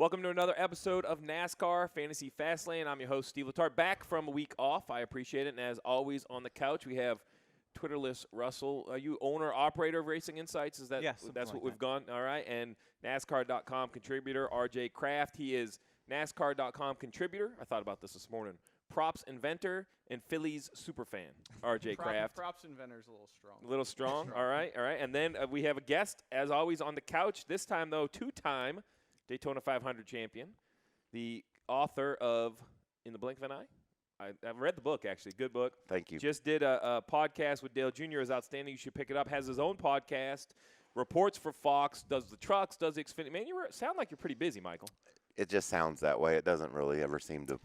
Welcome to another episode of NASCAR Fantasy Fastlane. I'm your host, Steve Letarte, back from a week off. I appreciate it. And as always, on the couch, we have Twitterless Russell. Are you owner-operator of Racing Insights? Is that that's what we've gone? All right. And NASCAR.com contributor, RJ Kraft. He is NASCAR.com contributor. I thought about this morning. Props inventor and Phillies superfan, RJ Kraft. Props inventor is a little strong. A little strong. All right. And then we have a guest, as always, on the couch. This time, though, two-time Daytona 500 champion, the author of In the Blink of an Eye. I've read the book, actually. Good book. Thank you. Just did a podcast with Dale Jr. is outstanding. You should pick it up. Has his own podcast, reports for Fox, does the trucks, does the Xfinity. Man, you sound like you're pretty busy, Michael. It just sounds that way. It doesn't really ever seem to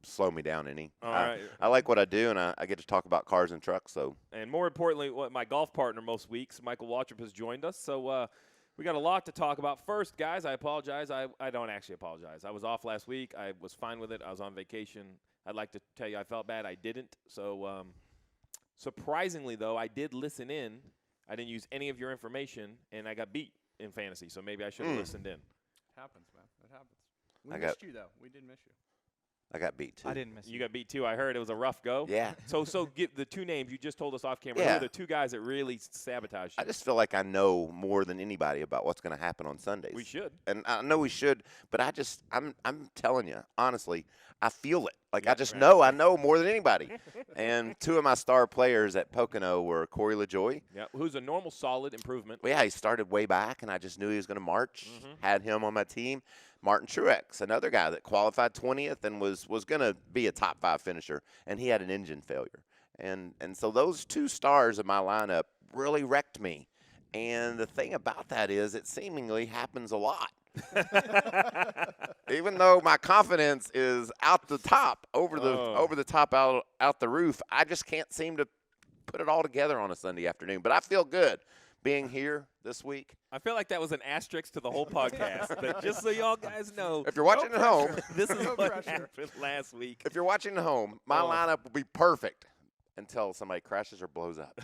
slow me down any. All right. I like what I do, and I get to talk about cars and trucks. So. And more importantly, my golf partner most weeks, Michael Waltrip, has joined us. So we got a lot to talk about. First, guys, I apologize. I don't actually apologize. I was off last week. I was fine with it. I was on vacation. I'd like to tell you I felt bad. I didn't. So surprisingly, though, I did listen in. I didn't use any of your information, and I got beat in fantasy. So maybe I should have listened in. It happens, man. It happens. We missed you, though. We did miss you. I got beat, too. I didn't miss you. You got beat, too. I heard it was a rough go. Yeah. So get the two names you just told us off camera. Yeah. Who are the two guys that really sabotaged you? I just feel like I know more than anybody about what's going to happen on Sundays. We should. And I know we should, but I'm telling you, honestly, I feel it. Like, Yeah, I just right. know I know more than anybody. And two of my star players at Pocono were Corey LaJoie. Yeah, who's a normal, solid improvement. Well, yeah, he started way back, and I just knew he was going to march. Had him on my team. Martin Truex, another guy that qualified 20th and was going to be a top 5 finisher, and he had an engine failure. And so those two stars of my lineup really wrecked me. And the thing about that is it seemingly happens a lot. Even though my confidence is out the top, over the top, out the roof, I just can't seem to put it all together on a Sunday afternoon. But I feel good being here this week. I feel like that was an asterisk to the whole podcast. But just so y'all guys know, If you're watching at home, this is No what pressure. happened last week. if you're watching at home, my lineup will be perfect until somebody crashes or blows up.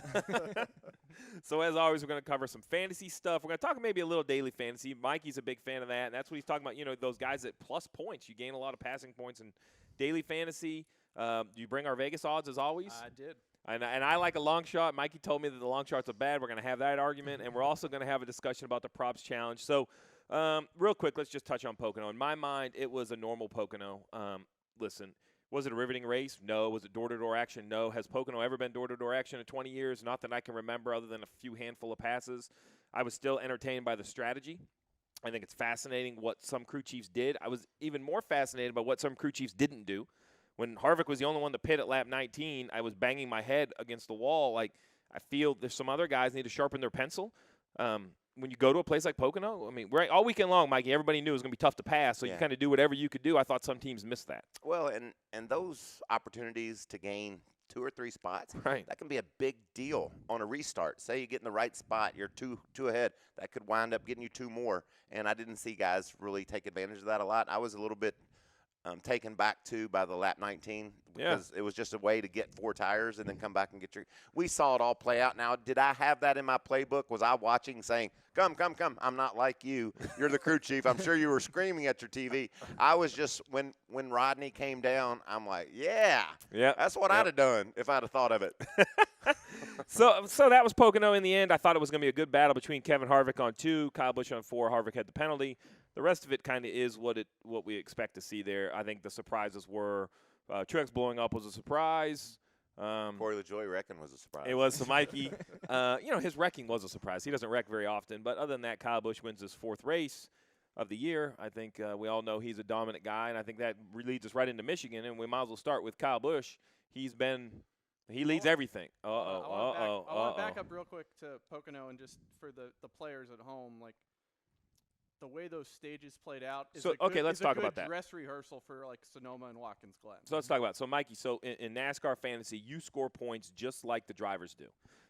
So as always, we're going to cover some fantasy stuff. We're going to talk maybe a little daily fantasy. Mikey's a big fan of that, and that's what he's talking about. You know, those guys that plus points. You gain a lot of passing points in daily fantasy. Do you bring our Vegas odds as always? I did. And I like a long shot. Mikey told me that the long shots are bad. We're going to have that argument, and we're also going to have a discussion about the props challenge. So real quick, let's just touch on Pocono. In my mind, it was a normal Pocono. Listen, was it a riveting race? No. Was it door-to-door action? No. Has Pocono ever been door-to-door action in 20 years? Not that I can remember other than a few handful of passes. I was still entertained by the strategy. I think it's fascinating what some crew chiefs did. I was even more fascinated by what some crew chiefs didn't do. When Harvick was the only one to pit at lap 19, I was banging my head against the wall. Like, I feel there's some other guys need to sharpen their pencil. When you go to a place like Pocono, I mean, all weekend long, Mikey, everybody knew it was going to be tough to pass, so you kind of do whatever you could do. I thought some teams missed that. Well, and those opportunities to gain 2 or 3 spots, Right. that can be a big deal on a restart. Say you get in the right spot, you're two ahead. That could wind up getting you 2 more. And I didn't see guys really take advantage of that a lot. I was a little bit taken back, too, by the lap 19 because it was just a way to get 4 tires and then come back and get your – we saw it all play out. Now, did I have that in my playbook? Was I watching saying, come, I'm not like you. You're the crew chief. I'm sure you were screaming at your TV. I was just – when Rodney came down, I'm like, yeah, that's what I'd have done if I'd have thought of it. So that was Pocono in the end. I thought it was going to be a good battle between Kevin Harvick on 2, Kyle Busch on 4. Harvick had the penalty. The rest of it kind of is what we expect to see there. I think the surprises were Truex blowing up was a surprise. Corey LaJoie wrecking was a surprise. It was. So Mikey, his wrecking was a surprise. He doesn't wreck very often. But other than that, Kyle Busch wins his 4th race of the year. I think we all know he's a dominant guy, and I think that leads us right into Michigan. And we might as well start with Kyle Busch. He leads everything. I want to back up real quick to Pocono and just for the players at home, like the way those stages played out. Is let's talk about that. Dress rehearsal for like Sonoma and Watkins Glen. So let's talk about it. So Mikey, in NASCAR fantasy, you score points just like the drivers do.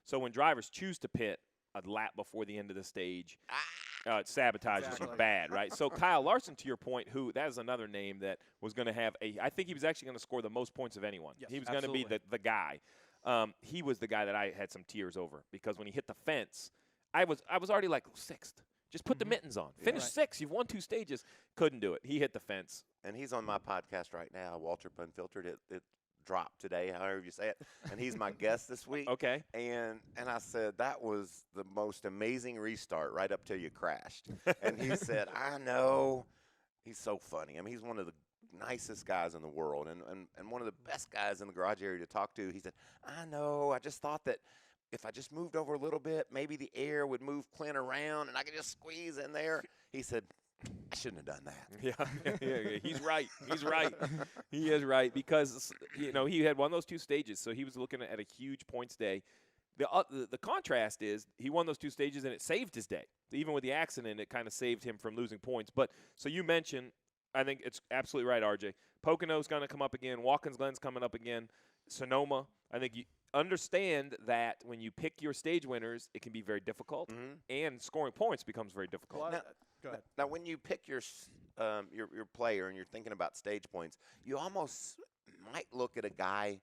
So when drivers choose to pit a lap before the end of the stage, it sabotages you bad, right? So Kyle Larson, to your point, that is another name that was going to have I think he was actually going to score the most points of anyone. Yes, he was going to be the guy. He was the guy that I had some tears over because when he hit the fence, I was already like 6th. Just put the mittens on. Finish sixth. You've won 2 stages. Couldn't do it. He hit the fence. And he's on my podcast right now, Waltrip Unfiltered. It dropped today, however you say it. And he's my guest this week. Okay. And I said, that was the most amazing restart right up till you crashed. And he said, I know. He's so funny. I mean, he's one of the nicest guys in the world and one of the best guys in the garage area to talk to. He said, I know. I just thought that if I just moved over a little bit, maybe the air would move Clint around and I could just squeeze in there. He said, I shouldn't have done that. Yeah. He's right. He's right. He is right because, he had won those 2 stages, so he was looking at a huge points day. The contrast is he won those 2 stages, and it saved his day. Even with the accident, it kind of saved him from losing points. But so you mentioned, I think it's absolutely right, RJ. Pocono's going to come up again. Watkins Glen's coming up again. Sonoma. I think you understand that when you pick your stage winners, it can be very difficult, and scoring points becomes very difficult. Well, go ahead. Now, when you pick your player and you're thinking about stage points, you almost might look at a guy,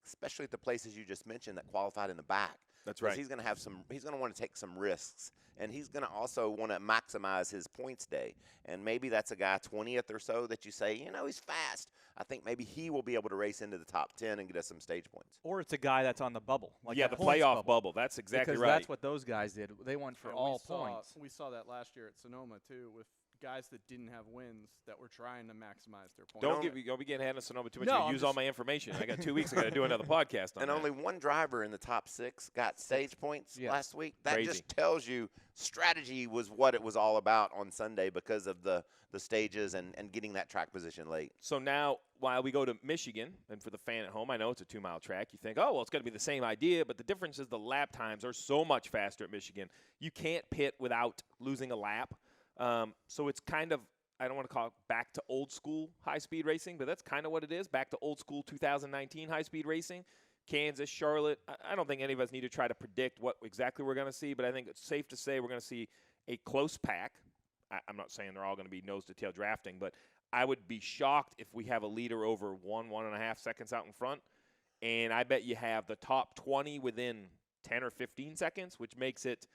especially at the places you just mentioned, that qualified in the back. That's right. He's going to want to take some risks, and he's going to also want to maximize his points day. And maybe that's a guy 20th or so that you say, he's fast. I think maybe he will be able to race into the top 10 and get us some stage points. Or it's a guy that's on the bubble. Like the playoff bubble. That's exactly right. Because that's what those guys did. They won for all points. We saw that last year at Sonoma, too, with guys that didn't have wins that were trying to maximize their points. Don't be getting ahead of Sonoma too much. No, use all my information. I got 2 weeks. I got to do another podcast on and that. Only one driver in the top 6 got stage points last week. That Crazy. Just tells you strategy was what it was all about on Sunday because of the stages and getting that track position late. So now, while we go to Michigan, and for the fan at home, I know it's a 2-mile track. You think, it's going to be the same idea, but the difference is the lap times are so much faster at Michigan. You can't pit without losing a lap. So it's kind of, I don't want to call it back to old school high-speed racing, but that's kind of what it is, back to old school 2019 high-speed racing. Kansas, Charlotte, I don't think any of us need to try to predict what exactly we're going to see, but I think it's safe to say we're going to see a close pack. I'm not saying they're all going to be nose-to-tail drafting, but I would be shocked if we have a leader over 1.5 seconds out in front, and I bet you have the top 20 within 10 or 15 seconds, which makes it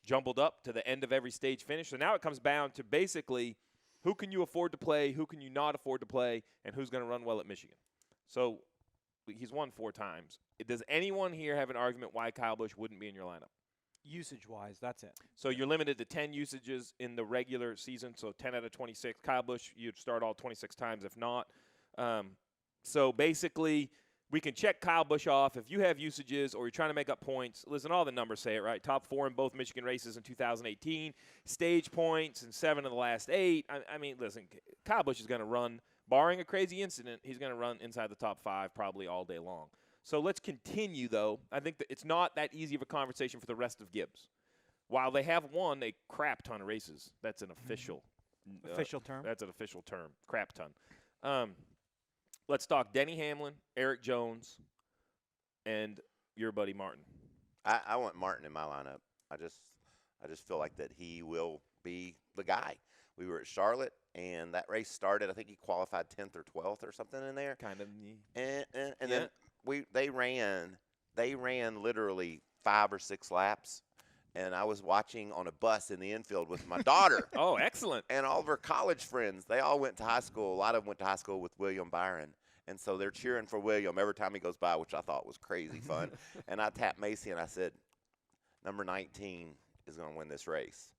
jumbled up to the end of every stage finish. So now it comes down to basically who can you afford to play, who can you not afford to play, and who's going to run well at Michigan. So he's won 4 times. Does anyone here have an argument why Kyle Busch wouldn't be in your lineup? Usage-wise, that's it. So you're limited to 10 usages in the regular season, so 10 out of 26. Kyle Busch, you'd start all 26 times if not. So basically, we can check Kyle Busch off. If you have usages or you're trying to make up points, listen, all the numbers say it, right? Top 4 in both Michigan races in 2018, stage points in 7 of the last 8. I mean, listen, Kyle Busch is going to run, barring a crazy incident, he's going to run inside the top 5 probably all day long. So let's continue, though. I think that it's not that easy of a conversation for the rest of Gibbs. While they have won a crap ton of races, that's an official term. That's an official term, crap ton. Let's talk Denny Hamlin, Erik Jones, and your buddy Martin. I want Martin in my lineup. I just feel like that he will be the guy. We were at Charlotte, and that race started. I think he qualified 10th or 12th or something in there. Kind of. And then they ran literally 5 or 6 laps, and I was watching on a bus in the infield with my daughter. Oh, excellent. And all of her college friends, they all went to high school. A lot of them went to high school with William Byron. And so they're cheering for William every time he goes by, which I thought was crazy fun. And I tapped Macy and I said, number 19 is going to win this race.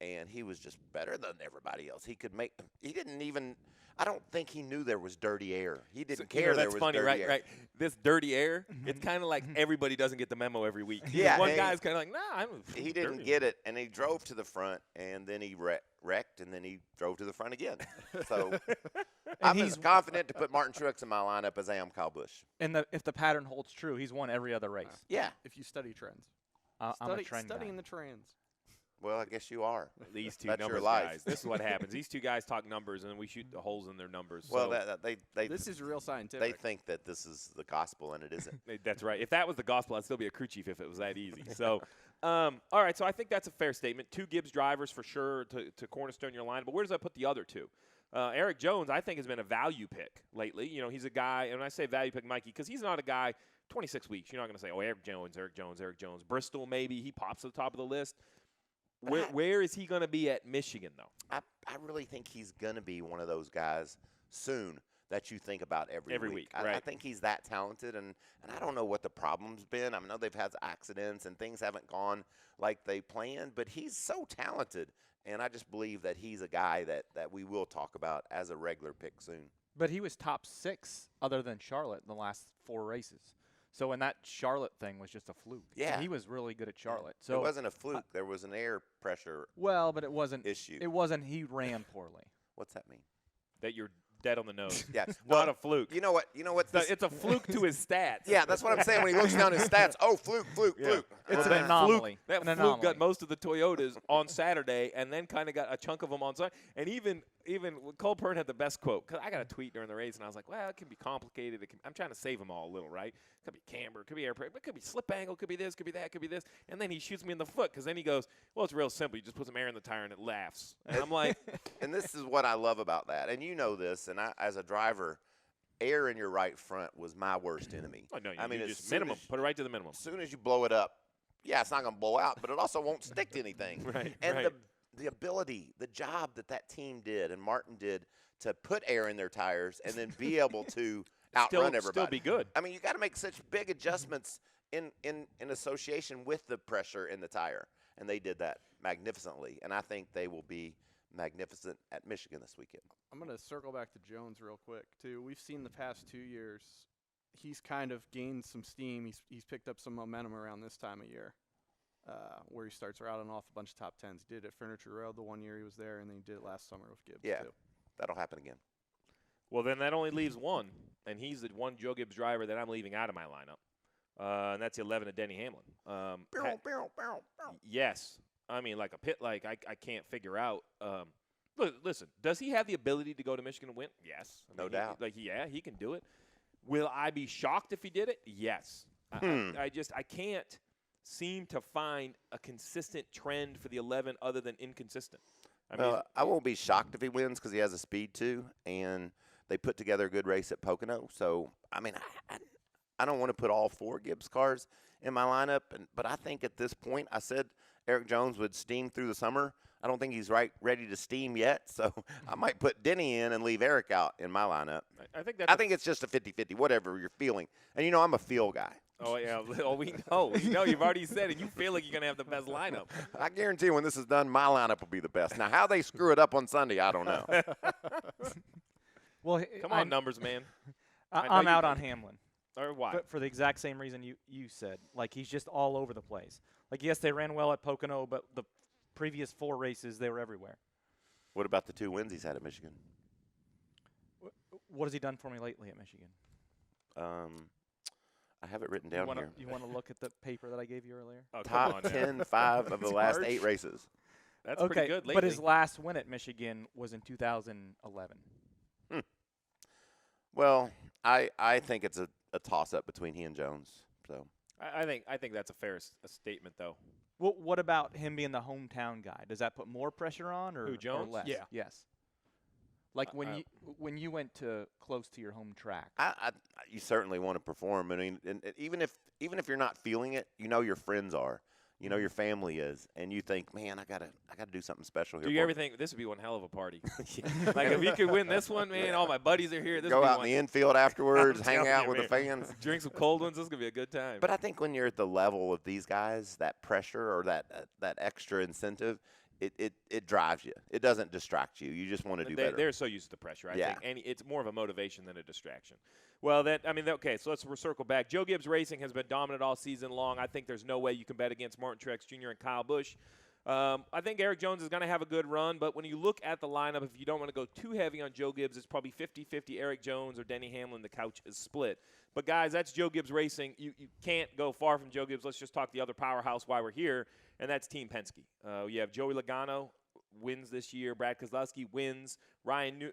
And he was just better than everybody else. He didn't even – I don't think he knew there was dirty air. He didn't care there was funny, dirty air. Right? This dirty air, it's kind of like everybody doesn't get the memo every week. Yeah, one guy's kind of like, he didn't get it, and he drove to the front, and then he wrecked, and then he drove to the front again. So I'm as confident to put Martin Truex in my lineup as I am Kyle Busch. And if the pattern holds true, he's won every other race. Yeah. If you study trends. I'm a trend Studying guy. the trends. Well, I guess you are. These two That's numbers your life. guys. This is what happens. These two guys talk numbers, and we shoot the holes in their numbers. Well, so this is real scientific. They think that this is the gospel, and it isn't. That's right. If that was the gospel, I'd still be a crew chief if it was that easy. So, all right. So I think that's a fair statement. 2 Gibbs drivers for sure to cornerstone your line. But where does that put the other 2? Erik Jones, I think, has been a value pick lately. You know, he's a guy, and I say value pick, Mikey, because he's not a guy. 26 weeks. You're not going to say, Erik Jones. Bristol, maybe he pops to the top of the list. Where is he going to be at Michigan, though? I really think he's going to be one of those guys soon that you think about every week. Right. I think he's that talented, and I don't know what the problem's been. I know they've had accidents and things haven't gone like they planned, but he's so talented, and I just believe that he's a guy that we will talk about as a regular pick soon. But he was top 6 other than Charlotte in the last 4 races. So, and that Charlotte thing was just a fluke. Yeah. And he was really good at Charlotte. So it wasn't a fluke. There was an air pressure but it wasn't issue. It wasn't he ran poorly. What's that mean? That you're dead on the nose. Yeah. Not a fluke. You know what? It's a fluke to his stats. Yeah, that's what I'm saying when he looks down his stats. Oh, fluke. It's an That anomaly. That An fluke anomaly. got most of the Toyotas on Saturday, and then kind of got a chunk of them on Sunday. And even Cole Pern had the best quote. Cause I got a tweet during the race, and I was like, "Well, it can be complicated. I'm trying to save them all a little, right? Could be camber, could be air pressure, but could be slip angle, could be this, could be that, could be this." And then he shoots me in the foot because then he goes, "Well, it's real simple. You just put some air in the tire and it laughs." And I'm like, and this is what I love about that. And you know this. And I, as a driver, air in your right front was my worst enemy. "Oh no, I mean, you as just soon minimum. as- Put it right to the minimum." As soon as you blow it up, yeah, it's not going to blow out, but it also won't stick to anything. Right. And right. the ability, the job that team did and Martin did to put air in their tires and then be able to outrun everybody. Still be good. I mean, you got to make such big adjustments in association with the pressure in the tire, and they did that magnificently. And I think they will be magnificent at Michigan this weekend. I'm going to circle back to Jones real quick, too. We've seen the past 2 years, he's kind of gained some steam. He's picked up some momentum around this time of year, where he starts rattling off a bunch of top tens. He did it at Furniture Road the 1 year he was there, and then he did it last summer with Gibbs, Yeah. too. That'll happen again. Well, then that only leaves one, and he's the one Joe Gibbs driver that I'm leaving out of my lineup, and that's the 11 of Denny Hamlin. Yes. I mean, like a pit, like I can't figure out. Listen, does he have the ability to go to Michigan and win? Yes. I mean, No doubt. He can do it. Will I be shocked if he did it? Yes. I can't seem to find a consistent trend for the 11 other than inconsistent. I won't be shocked if he wins because he has a speed too, and they put together a good race at Pocono. So, I mean, I don't want to put all 4 Gibbs cars in my lineup, but I think at this point, I said Erik Jones would steam through the summer. I don't think he's ready to steam yet, so I might put Denny in and leave Erik out in my lineup. I think it's just a 50-50, whatever you're feeling. And, you know, I'm a feel guy. Oh, yeah. Oh, we know. You've already said it. You feel like you're going to have the best lineup. I guarantee when this is done, my lineup will be the best. Now, how they screw it up on Sunday, I don't know. Well, Come on, numbers, man. I'm out on Hamlin. Or why? But for the exact same reason you said. Like, he's just all over the place. Like, yes, they ran well at Pocono, but the previous 4 races, they were everywhere. What about the 2 wins he's had at Michigan? What has he done for me lately at Michigan? I have it written down here. You want to look at the paper that I gave you earlier? Oh, Top come on, 10, 5 of the last harsh. 8 races. That's okay, pretty good lately. but his last win at Michigan was in 2011. Well, I think it's a toss-up between he and Jones. So I think that's a fair statement, though. Well, what about him being the hometown guy? Does that put more pressure on, or Who, Jones? Or less? Yeah. Yes. Like when you went to close to your home track. you certainly want to perform. I mean, and even if you're not feeling it, you know your friends are. You know your family is, and you think, man, I gotta do something special here. Do you ever think this would be one hell of a party? Like if you could win this one, man, all my buddies are here. This Go would be out one. in the infield afterwards, I'm hang telling out you, with the man. fans. Drink some cold ones. This is gonna be a good time. But I think when you're at the level of these guys, that pressure or that extra incentive, it drives you. It doesn't distract you. You just want to do better. They're so used to the pressure. I Yeah. think, and it's more of a motivation than a distraction. Well, okay, so let's circle back. Joe Gibbs Racing has been dominant all season long. I think there's no way you can bet against Martin Truex Jr. and Kyle Busch. I think Erik Jones is going to have a good run, but when you look at the lineup, if you don't want to go too heavy on Joe Gibbs, it's probably 50-50 Erik Jones or Denny Hamlin. The couch is split. But, guys, that's Joe Gibbs Racing. You can't go far from Joe Gibbs. Let's just talk the other powerhouse while we're here, and that's Team Penske. You have Joey Logano wins this year. Brad Keselowski wins. Ryan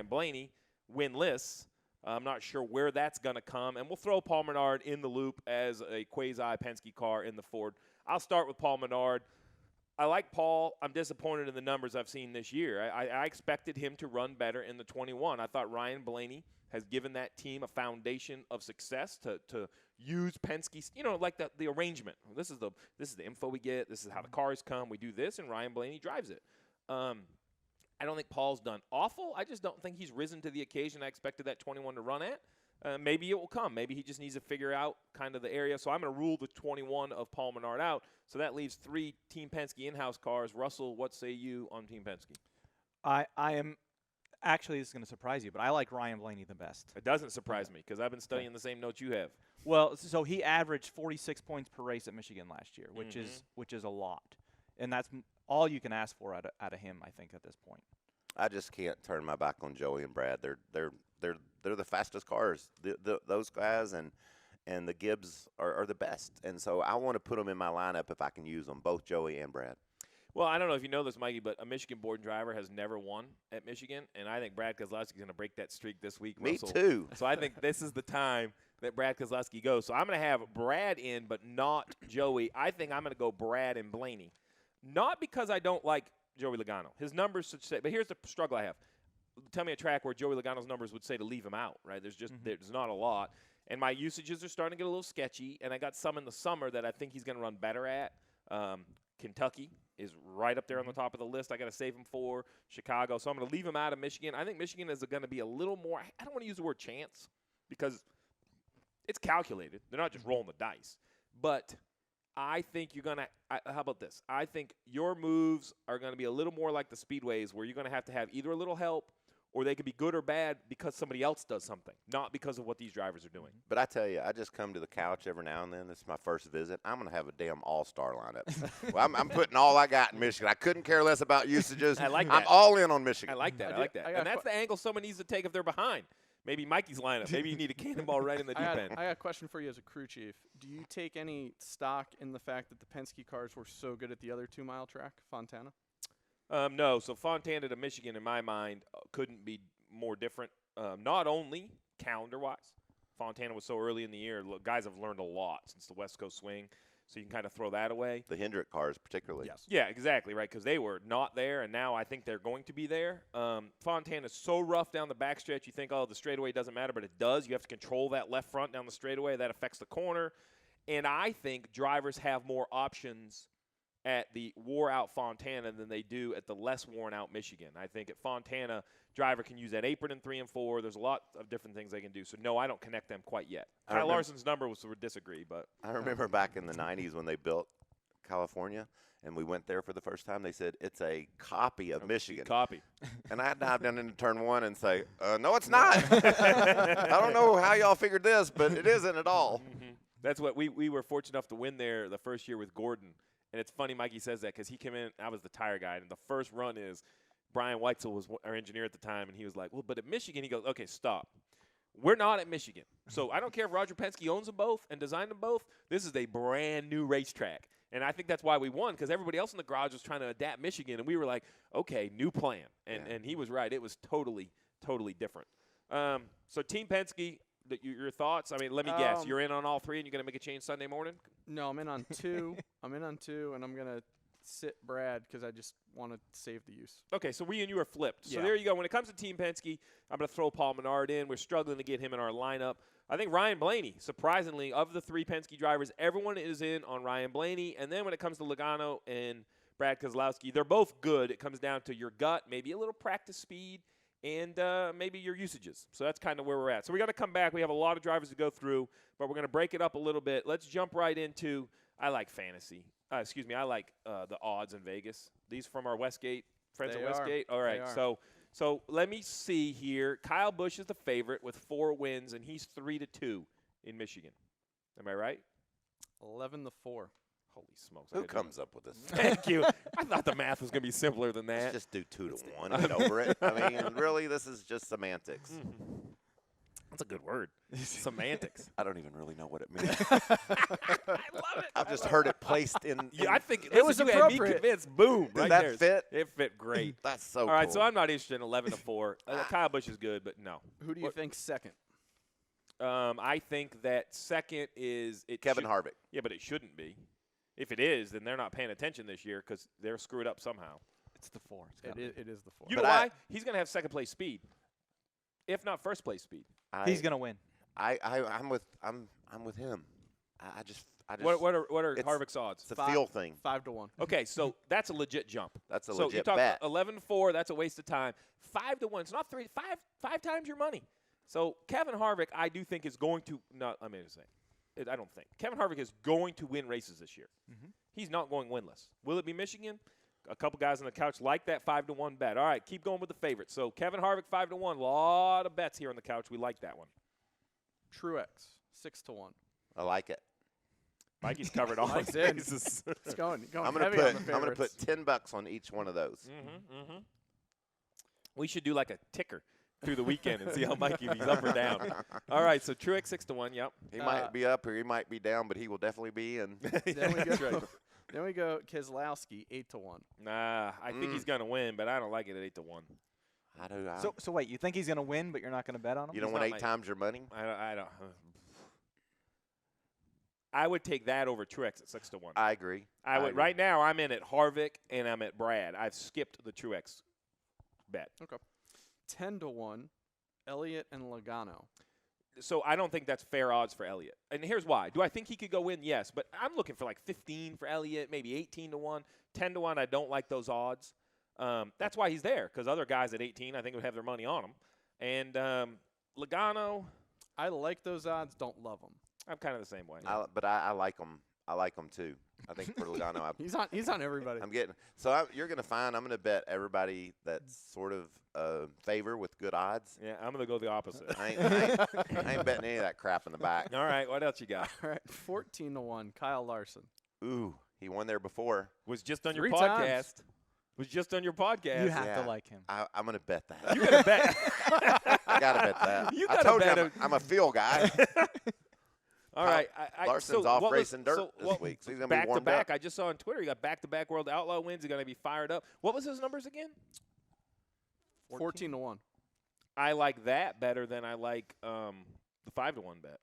Blaney winless. I'm not sure where that's going to come. And we'll throw Paul Menard in the loop as a quasi-Penske car in the Ford. I'll start with Paul Menard. I like Paul. I'm disappointed in the numbers I've seen this year. I expected him to run better in the 21. I thought Ryan Blaney has given that team a foundation of success to use Penske's, like the arrangement. This is the info we get. This is how the cars come. We do this, and Ryan Blaney drives it. I don't think Paul's done awful. I just don't think he's risen to the occasion I expected that 21 to run at. Maybe it will come. Maybe he just needs to figure out kind of the area. So I'm going to rule the 21 of Paul Menard out. So that leaves 3 Team Penske in-house cars. Russell, what say you on Team Penske? I am actually, this is going to surprise you, but I like Ryan Blaney the best. It doesn't surprise me because I've been studying the same notes you have. Well, so he averaged 46 points per race at Michigan last year, which is a lot, and that's all you can ask for out of him, I think, at this point. I just can't turn my back on Joey and Brad. They're the fastest cars. Those guys and the Gibbs are the best, and so I want to put them in my lineup if I can use them, both Joey and Brad. Well, I don't know if you know this, Mikey, but a Michigan-born driver has never won at Michigan, and I think Brad Keselowski's going to break that streak this week. Me Russell. too. So I think this is the time that Brad Keselowski goes. So I'm going to have Brad in, but not Joey. I think I'm going to go Brad and Blaney. Not because I don't like Joey Logano. His numbers should say, but here's the struggle I have. Tell me a track where Joey Logano's numbers would say to leave him out, right? There's not a lot. And my usages are starting to get a little sketchy, and I got some in the summer that I think he's going to run better at. Kentucky is right up there on the top of the list. I got to save him for Chicago. So I'm going to leave him out of Michigan. I think Michigan is going to be a little more – I don't want to use the word chance because it's calculated. They're not just rolling the dice. But I think you're going to – how about this? I think your moves are going to be a little more like the speedways where you're going to have either a little help or they could be good or bad because somebody else does something, not because of what these drivers are doing. But I tell you, I just come to the couch every now and then. This is my first visit. I'm going to have a damn all-star lineup. Well, I'm putting all I got in Michigan. I couldn't care less about usages. I like that. I'm all in on Michigan. I like that. And that's the angle someone needs to take if they're behind. Maybe Mikey's lineup. Maybe you need a cannonball right in the deep end. I got a question for you as a crew chief. Do you take any stock in the fact that the Penske cars were so good at the other 2-mile track, Fontana? No. So Fontana to Michigan, in my mind, couldn't be more different. Not only calendar-wise, Fontana was so early in the year. Look, guys have learned a lot since the West Coast swing, so you can kind of throw that away. The Hendrick cars particularly. Yes. Yeah, exactly, right, because they were not there, and now I think they're going to be there. Fontana's so rough down the backstretch, you think, oh, the straightaway doesn't matter, but it does. You have to control that left front down the straightaway. That affects the corner. And I think drivers have more options at the wore-out Fontana than they do at the less worn-out Michigan. I think at Fontana, driver can use that apron in 3 and 4. There's a lot of different things they can do. So, no, I don't connect them quite yet. Kyle Larson's number was to disagree, but I remember back in the 90s when they built California, and we went there for the first time. They said, it's a copy of Michigan. Copy. And I had to dive down into turn 1 and say, no, it's not. I don't know how y'all figured this, but it isn't at all. Mm-hmm. That's what we were fortunate enough to win there the first year with Gordon. And it's funny Mikey says that because he came in, I was the tire guy, and the first run is Brian Weitzel was our engineer at the time, and he was like, well, but at Michigan, he goes, okay, stop. We're not at Michigan. So I don't care if Roger Penske owns them both and designed them both. This is a brand new racetrack. And I think that's why we won, because everybody else in the garage was trying to adapt Michigan, and we were like, okay, new plan. And he was right. It was totally, totally different. So Team Penske, your thoughts? I mean, let me guess. You're in on all 3, and you're going to make a change Sunday morning? No, I'm in on 2. I'm in on 2, and I'm going to sit Brad because I just want to save the use. Okay, so we and you are flipped. So Yeah. there you go. When it comes to Team Penske, I'm going to throw Paul Menard in. We're struggling to get him in our lineup. I think Ryan Blaney, surprisingly, of the 3 Penske drivers, everyone is in on Ryan Blaney. And then when it comes to Logano and Brad Keselowski, they're both good. It comes down to your gut, maybe a little practice speed, and maybe your usages. So that's kind of where we're at. So we got to come back. We have a lot of drivers to go through, but we're going to break it up a little bit. Let's jump right into, I like fantasy. I like the odds in Vegas. These from our Westgate, friends They at Westgate. are. All right, They are. so let me see here. Kyle Busch is the favorite with 4 wins, and he's 3-2 in Michigan. Am I right? 11-4. Holy smokes. Who comes up with this? Thank you. I thought the math was going to be simpler than that. Let's just do 2 to 1 and get over it. I mean, really, this is just semantics. That's a good word. Semantics. I don't even really know what it means. I love it. I've just heard it placed in. Yeah, I think It was you had me appropriate. convinced. Boom. Does right that there. fit? It fit great. That's so All cool. right, so I'm not interested in 11-4. Kyle Busch is good, but no. Who do you think second? I think that second is Kevin Harvick. Yeah, but it shouldn't be. If it is, then they're not paying attention this year because they're screwed up somehow. It's the 4. It is the 4. You know But why? He's going to have second place speed. if not first place speed. He's gonna win. I'm with him. I just What are it's- Harvick's odds? It's a feel thing. 5-1. Okay, so that's a legit jump. That's a so you legit talk bet. 11-4. That's a waste of time. 5-1. It's not five times your money. So Kevin Harvick, I do think is going to not. I mean, I don't think Kevin Harvick is going to win races this year. Mm-hmm. He's not going winless. Will it be Michigan? A couple guys on the couch like that 5-1 bet. All right, keep going with the favorites. So Kevin Harvick 5-1. A lot of bets here on the couch. We like that one. Truex 6-1. I like it. Mikey's covered all his Mike's in. bases. It's going I'm gonna heavy on the put favorites. $10 on each one of those. We should do like a ticker through the weekend and see how Mikey if he's up or down. All right, so Truex 6-1. Yep. He might be up or he might be down, but he will definitely be in. Then we That's go. right. Then we go Keselowski 8-1. Nah, I think he's gonna win, but I don't like it at 8-1. I do. So wait, you think he's gonna win, but you're not gonna bet on him? You don't he's want not 8 like- times your money? I don't. I would take that over Truex at 6-1. I agree. I would. agree. Right now, I'm in at Harvick and I'm at Brad. I've skipped the Truex bet. 10-1. Elliott and Logano. So I don't think that's fair odds for Elliott. And here's why. Do I think he could go win? Yes. But I'm looking for like 15 for Elliott, maybe 18-1. 10-1, I don't like those odds. That's why he's there, because other guys at 18, I think, would have their money on him. And Logano, I like those odds. Don't love them. I'm kind of the same way. But I like them. I like them too. I think for Logano, He's on everybody. I'm getting. So you're going to find I'm going to bet everybody that's sort of favor with good odds. Yeah, I'm going to go the opposite. I ain't betting any of that crap in the back. All right, what else you got? All right, 14-1. Kyle Larson. Ooh, he won there before. Was just on your 3 podcast. times. Was just on your podcast. You have Yeah. to like him. I'm going to bet that. You gotta bet. I got to bet that. You I gotta told bet you him. I'm a feel guy. All right. Larson's so off what was- racing dirt so this what- week, so he's going to be back to warmed back. up. I just saw on Twitter he got back-to-back World Outlaw wins. He's going to be fired up. What was his numbers again? 14-1. I like that better than I like the 5-1 bet.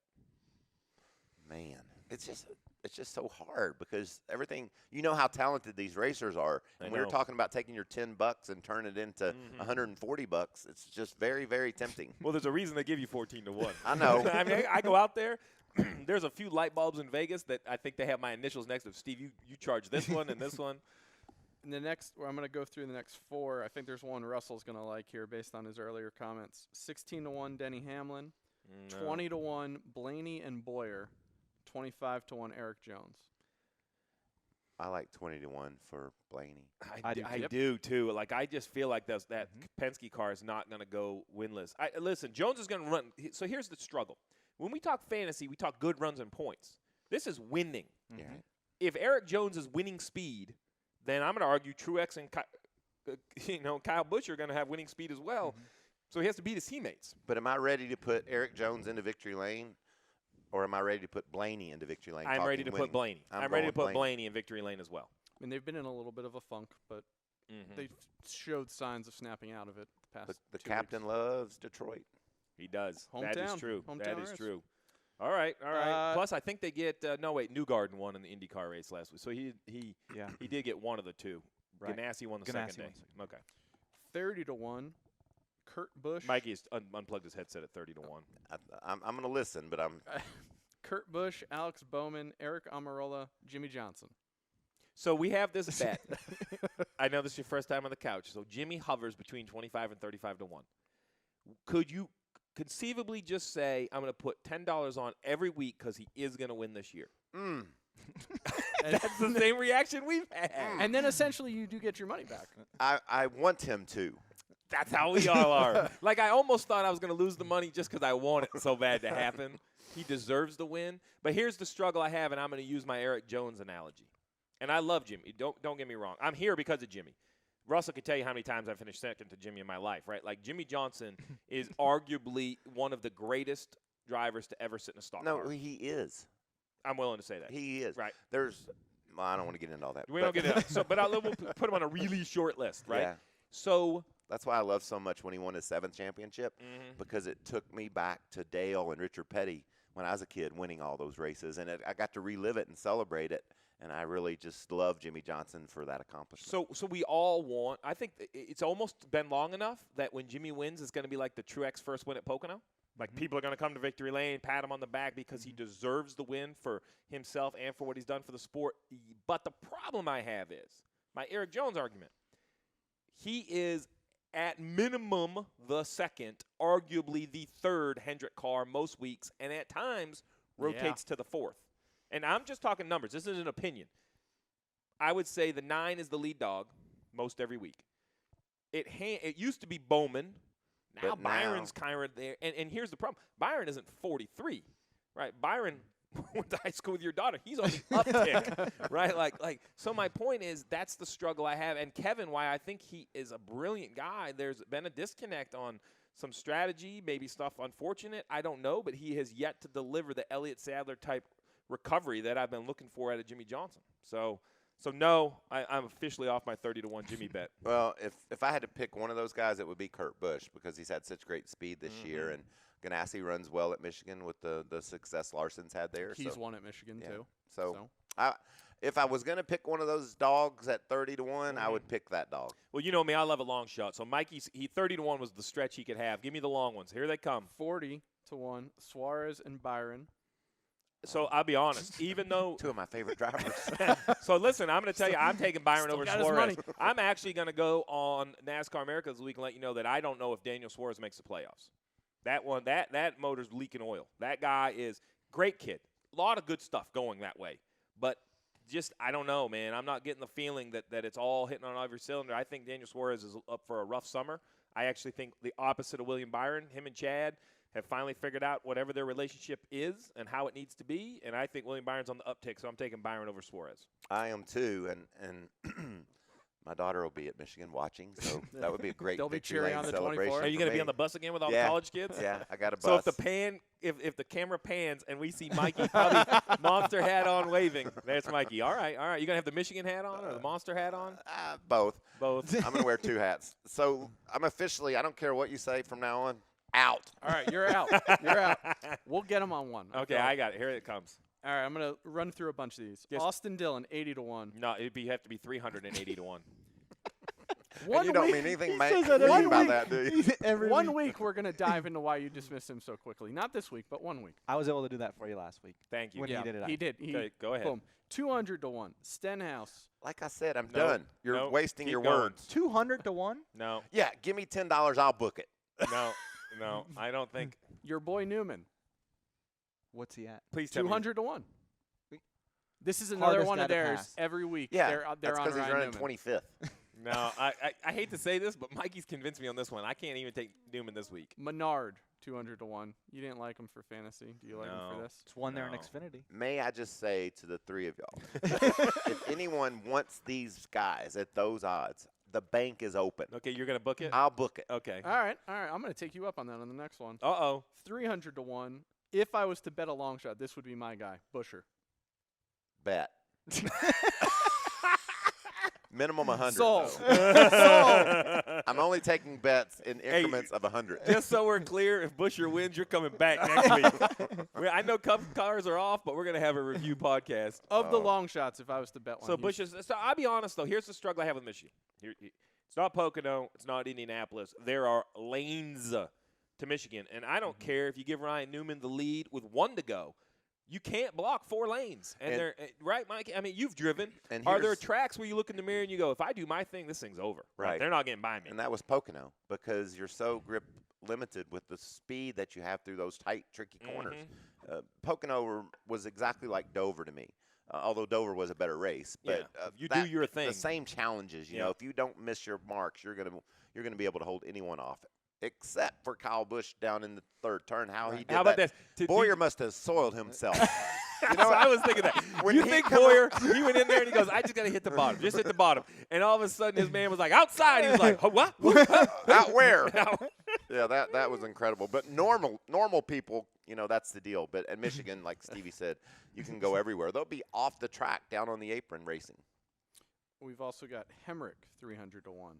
Man, it's just so hard because everything, you know how talented these racers are. I And we were know. talking about taking your $10 and turn it into $140. It's just very, very tempting. Well, there's a reason they give you 14-1. I know. I mean, I go out there. There's a few light bulbs in Vegas that I think they have my initials next to. Steve, you charge this one and this one. And the next, I'm going to go through the next 4. I think there's one Russell's going to like here based on his earlier comments. 16-1 Denny Hamlin. No. 20-1 Blaney and Boyer. 25-1 Erik Jones. I like 20-1 for Blaney. I do, do too. Like I just feel like that Penske car is not going to go winless. Listen, Jones is going to run. So here's the struggle. When we talk fantasy, we talk good runs and points. This is winning. Yeah. If Erik Jones is winning speed, then I'm going to argue Truex and Kyle Busch are going to have winning speed as well. So he has to beat his teammates. But am I ready to put Erik Jones into victory lane, or am I ready to put Blaney into victory lane? I'm ready to Talking put Blaney. I'm I'm ready to going put Blaney. Blaney in victory lane as well. I mean, they've been in a little bit of a funk, but they showed signs of snapping out of it the past The 2 captain weeks. loves Detroit. He does. That is Hometown. true. Hometown That is race. true. All right. Uh, Plus, I think they get Newgarden won in the IndyCar race last week, so he did get one of the two. Right. Ganassi won the Ganassi second day. won Okay. 30-1 Kurt Busch. Mikey's unplugged his headset at 30-1. I'm going to listen, but I'm Kurt Busch, Alex Bowman, Eric Almirola, Jimmy Johnson. So we have this bet. I know this is your first time on the couch. So Jimmy hovers between 25 and 35-1. Could you conceivably just say, I'm going to put $10 on every week because he is going to win this year? That's the same reaction we've had. And then essentially you do get your money back. I want him to. That's how we all are. Like, I almost thought I was going to lose the money just because I want it so bad to happen. He deserves the win. But here's the struggle I have, and I'm going to use my Erik Jones analogy. And I love Jimmy. Don't get me wrong. I'm here because of Jimmy. Russell could tell you how many times I finished second to Jimmy in my life, right? Like, Jimmy Johnson is arguably one of the greatest drivers to ever sit in a stock car. No, he is. I'm willing to say that. He is. Right. Well, I don't want to get into all that. We don't get it. So, but we'll put him on a really short list, right? Yeah. So That's why I love so much when he won his 7th championship, because it took me back to Dale and Richard Petty when I was a kid winning all those races, and I got to relive it and celebrate it. And I really just love Jimmy Johnson for that accomplishment. So we all want. I think it's almost been long enough that when Jimmy wins, it's going to be like the Truex first win at Pocono. Like people are going to come to victory lane, pat him on the back because he deserves the win for himself and for what he's done for the sport. But the problem I have is my Erik Jones argument. He is at minimum the second, arguably the third Hendrick car most weeks, and at times rotates to the fourth. And I'm just talking numbers. This is an opinion. I would say the 9 is the lead dog most every week. It used to be Bowman. Now Byron's kind of there. And here's the problem. Byron isn't 43, right? Byron went to high school with your daughter. He's on the uptick, right? Like. So my point is that's the struggle I have. And Kevin, why I think he is a brilliant guy, there's been a disconnect on some strategy, maybe stuff unfortunate. I don't know, but he has yet to deliver the Elliott Sadler type recovery that I've been looking for out of Jimmy Johnson. So no, I'm officially off my 30-1 Jimmy bet. Well, if I had to pick one of those guys, it would be Kurt Busch because he's had such great speed this year, and Ganassi runs well at Michigan with the success Larson's had there. He's won at Michigan too. So if I was going to pick one of those dogs at 30-1, I would pick that dog. Well, you know me, I love a long shot. So Mikey's 30-1 was the stretch he could have. Give me the long ones. Here they come. 40-1, Suarez and Byron. So I'll be honest, even though two of my favorite drivers. So listen, I'm going to tell you, I'm taking Byron over got his Suarez. money. I'm actually going to go on NASCAR America this week and let you know that I don't know if Daniel Suarez makes the playoffs. That motor's leaking oil. That guy is great kid. A lot of good stuff going that way. But just, I don't know, man. I'm not getting the feeling that it's all hitting on every cylinder. I think Daniel Suarez is up for a rough summer. I actually think the opposite of William Byron, him and Chad, have finally figured out whatever their relationship is and how it needs to be. And I think William Byron's on the uptick, so I'm taking Byron over Suarez. I am too, and my daughter will be at Michigan watching, so that would be a great They'll be victory cheering lane on the celebration. 24th. Are you going to be on the bus again with all the college kids? Yeah, I got a bus. So if the camera pans and we see Mikey probably monster hat on waving, there's Mikey. All right. You gonna have the Michigan hat on or the monster hat on? Both. I'm gonna wear two hats. So I'm officially, I don't care what you say from now on, out. All right, you're out. You're out. We'll get him on one. Okay, I got it. Here it comes. All right, I'm gonna run through a bunch of these. Yes. Austin Dillon, 80-1. No, have to be 380-1. And you don't mean anything mean about that, do you? One week we're going to dive into why you dismissed him so quickly. Not this week, but 1 week. I was able to do that for you last week. Thank you. When Yeah, he did it. he did. Okay, go ahead. Boom. 200-1. Stenhouse. Like I said, I'm No, done. You're no, wasting keep your going. words. 200-1. No, Yeah, give me $10, I'll book it. no, I don't think. Your boy Newman. What's he at? Please tell me. 200-1. This is another Hardest one guy of to theirs pass. every week. Yeah, they're that's on because he's Ryan running Newman. 25th. No, I hate to say this, but Mikey's convinced me on this one. I can't even take Newman this week. Menard, 200-1. You didn't like him for fantasy. Do you like him for No. this? It's one there in No. Xfinity. May I just say to the three of y'all, if anyone wants these guys at those odds, the bank is open. Okay, you're gonna book it. I'll book it. Okay. All right. I'm going to take you up on that on the next one. Uh-oh. 300-1. If I was to bet a long shot, this would be my guy, Buscher. Bet. Minimum 100. Sold. though. I'm only taking bets in increments of 100. Just so we're clear, if Buscher wins, you're coming back next week. I know cars are off, but we're going to have a review podcast. Of the long shots, if I was to bet one. So he's- Busch is – so I'll be honest, though. Here's the struggle I have with Michigan. It's not Pocono. It's not Indianapolis. There are lanes to Michigan. And I don't care if you give Ryan Newman the lead with 1 to go. You can't block 4 lanes. And they're right, Mike? I mean, you've driven. And Are there here's- tracks where you look in the mirror and you go, if I do my thing, this thing's over? Right. They're not getting by me. And that was Pocono because you're so grip limited with the speed that you have through those tight, tricky corners. Pocono was exactly like Dover to me, although Dover was a better race. But you do your thing. The same challenges. You know, if you don't miss your marks, you're gonna be able to hold anyone off. Except for Kyle Busch down in the 3rd turn, how he did How about that. this? Boyer must have soiled himself. You know, I was thinking that. When You he think come Boyer, he went in there and he goes, I just got to hit the bottom. Just hit the bottom. And all of a sudden, his man was like, outside. He was like, what? Out where? Yeah, that was incredible. But normal people, you know, that's the deal. But at Michigan, like Stevie said, you can go everywhere. They'll be off the track down on the apron racing. We've also got Hendrick, 300-1.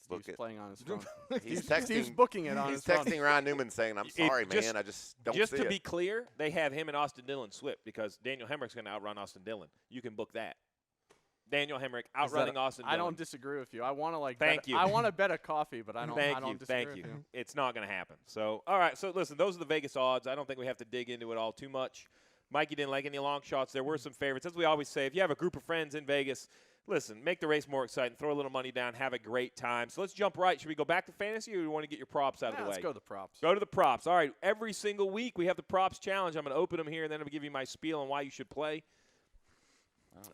Book Steve's it. playing on his phone. He's Steve's texting. booking it on He's his phone. texting Ryan Newman saying, "I'm sorry, man. I just don't Just see to it." be clear, they have him and Austin Dillon swept because Daniel Hemrick's going to outrun Austin Dillon. You can book that. Daniel Hemrick outrunning Austin Dillon. I don't disagree with you. I want to Thank you. I want to bet a coffee, but I don't. Thank I don't you. disagree Thank with you. you. It's not going to happen. So, all right. So, listen, those are the Vegas odds. I don't think we have to dig into it all too much. Mikey didn't like any long shots. There were some favorites. As we always say, if you have a group of friends in Vegas, listen, make the race more exciting. Throw a little money down. Have a great time. So, let's jump right. Should we go back to fantasy or do you want to get your props out of the way? Let's go to the props. Go to the props. All right. Every single week we have the props challenge. I'm going to open them here, and then I'm going to give you my spiel on why you should play.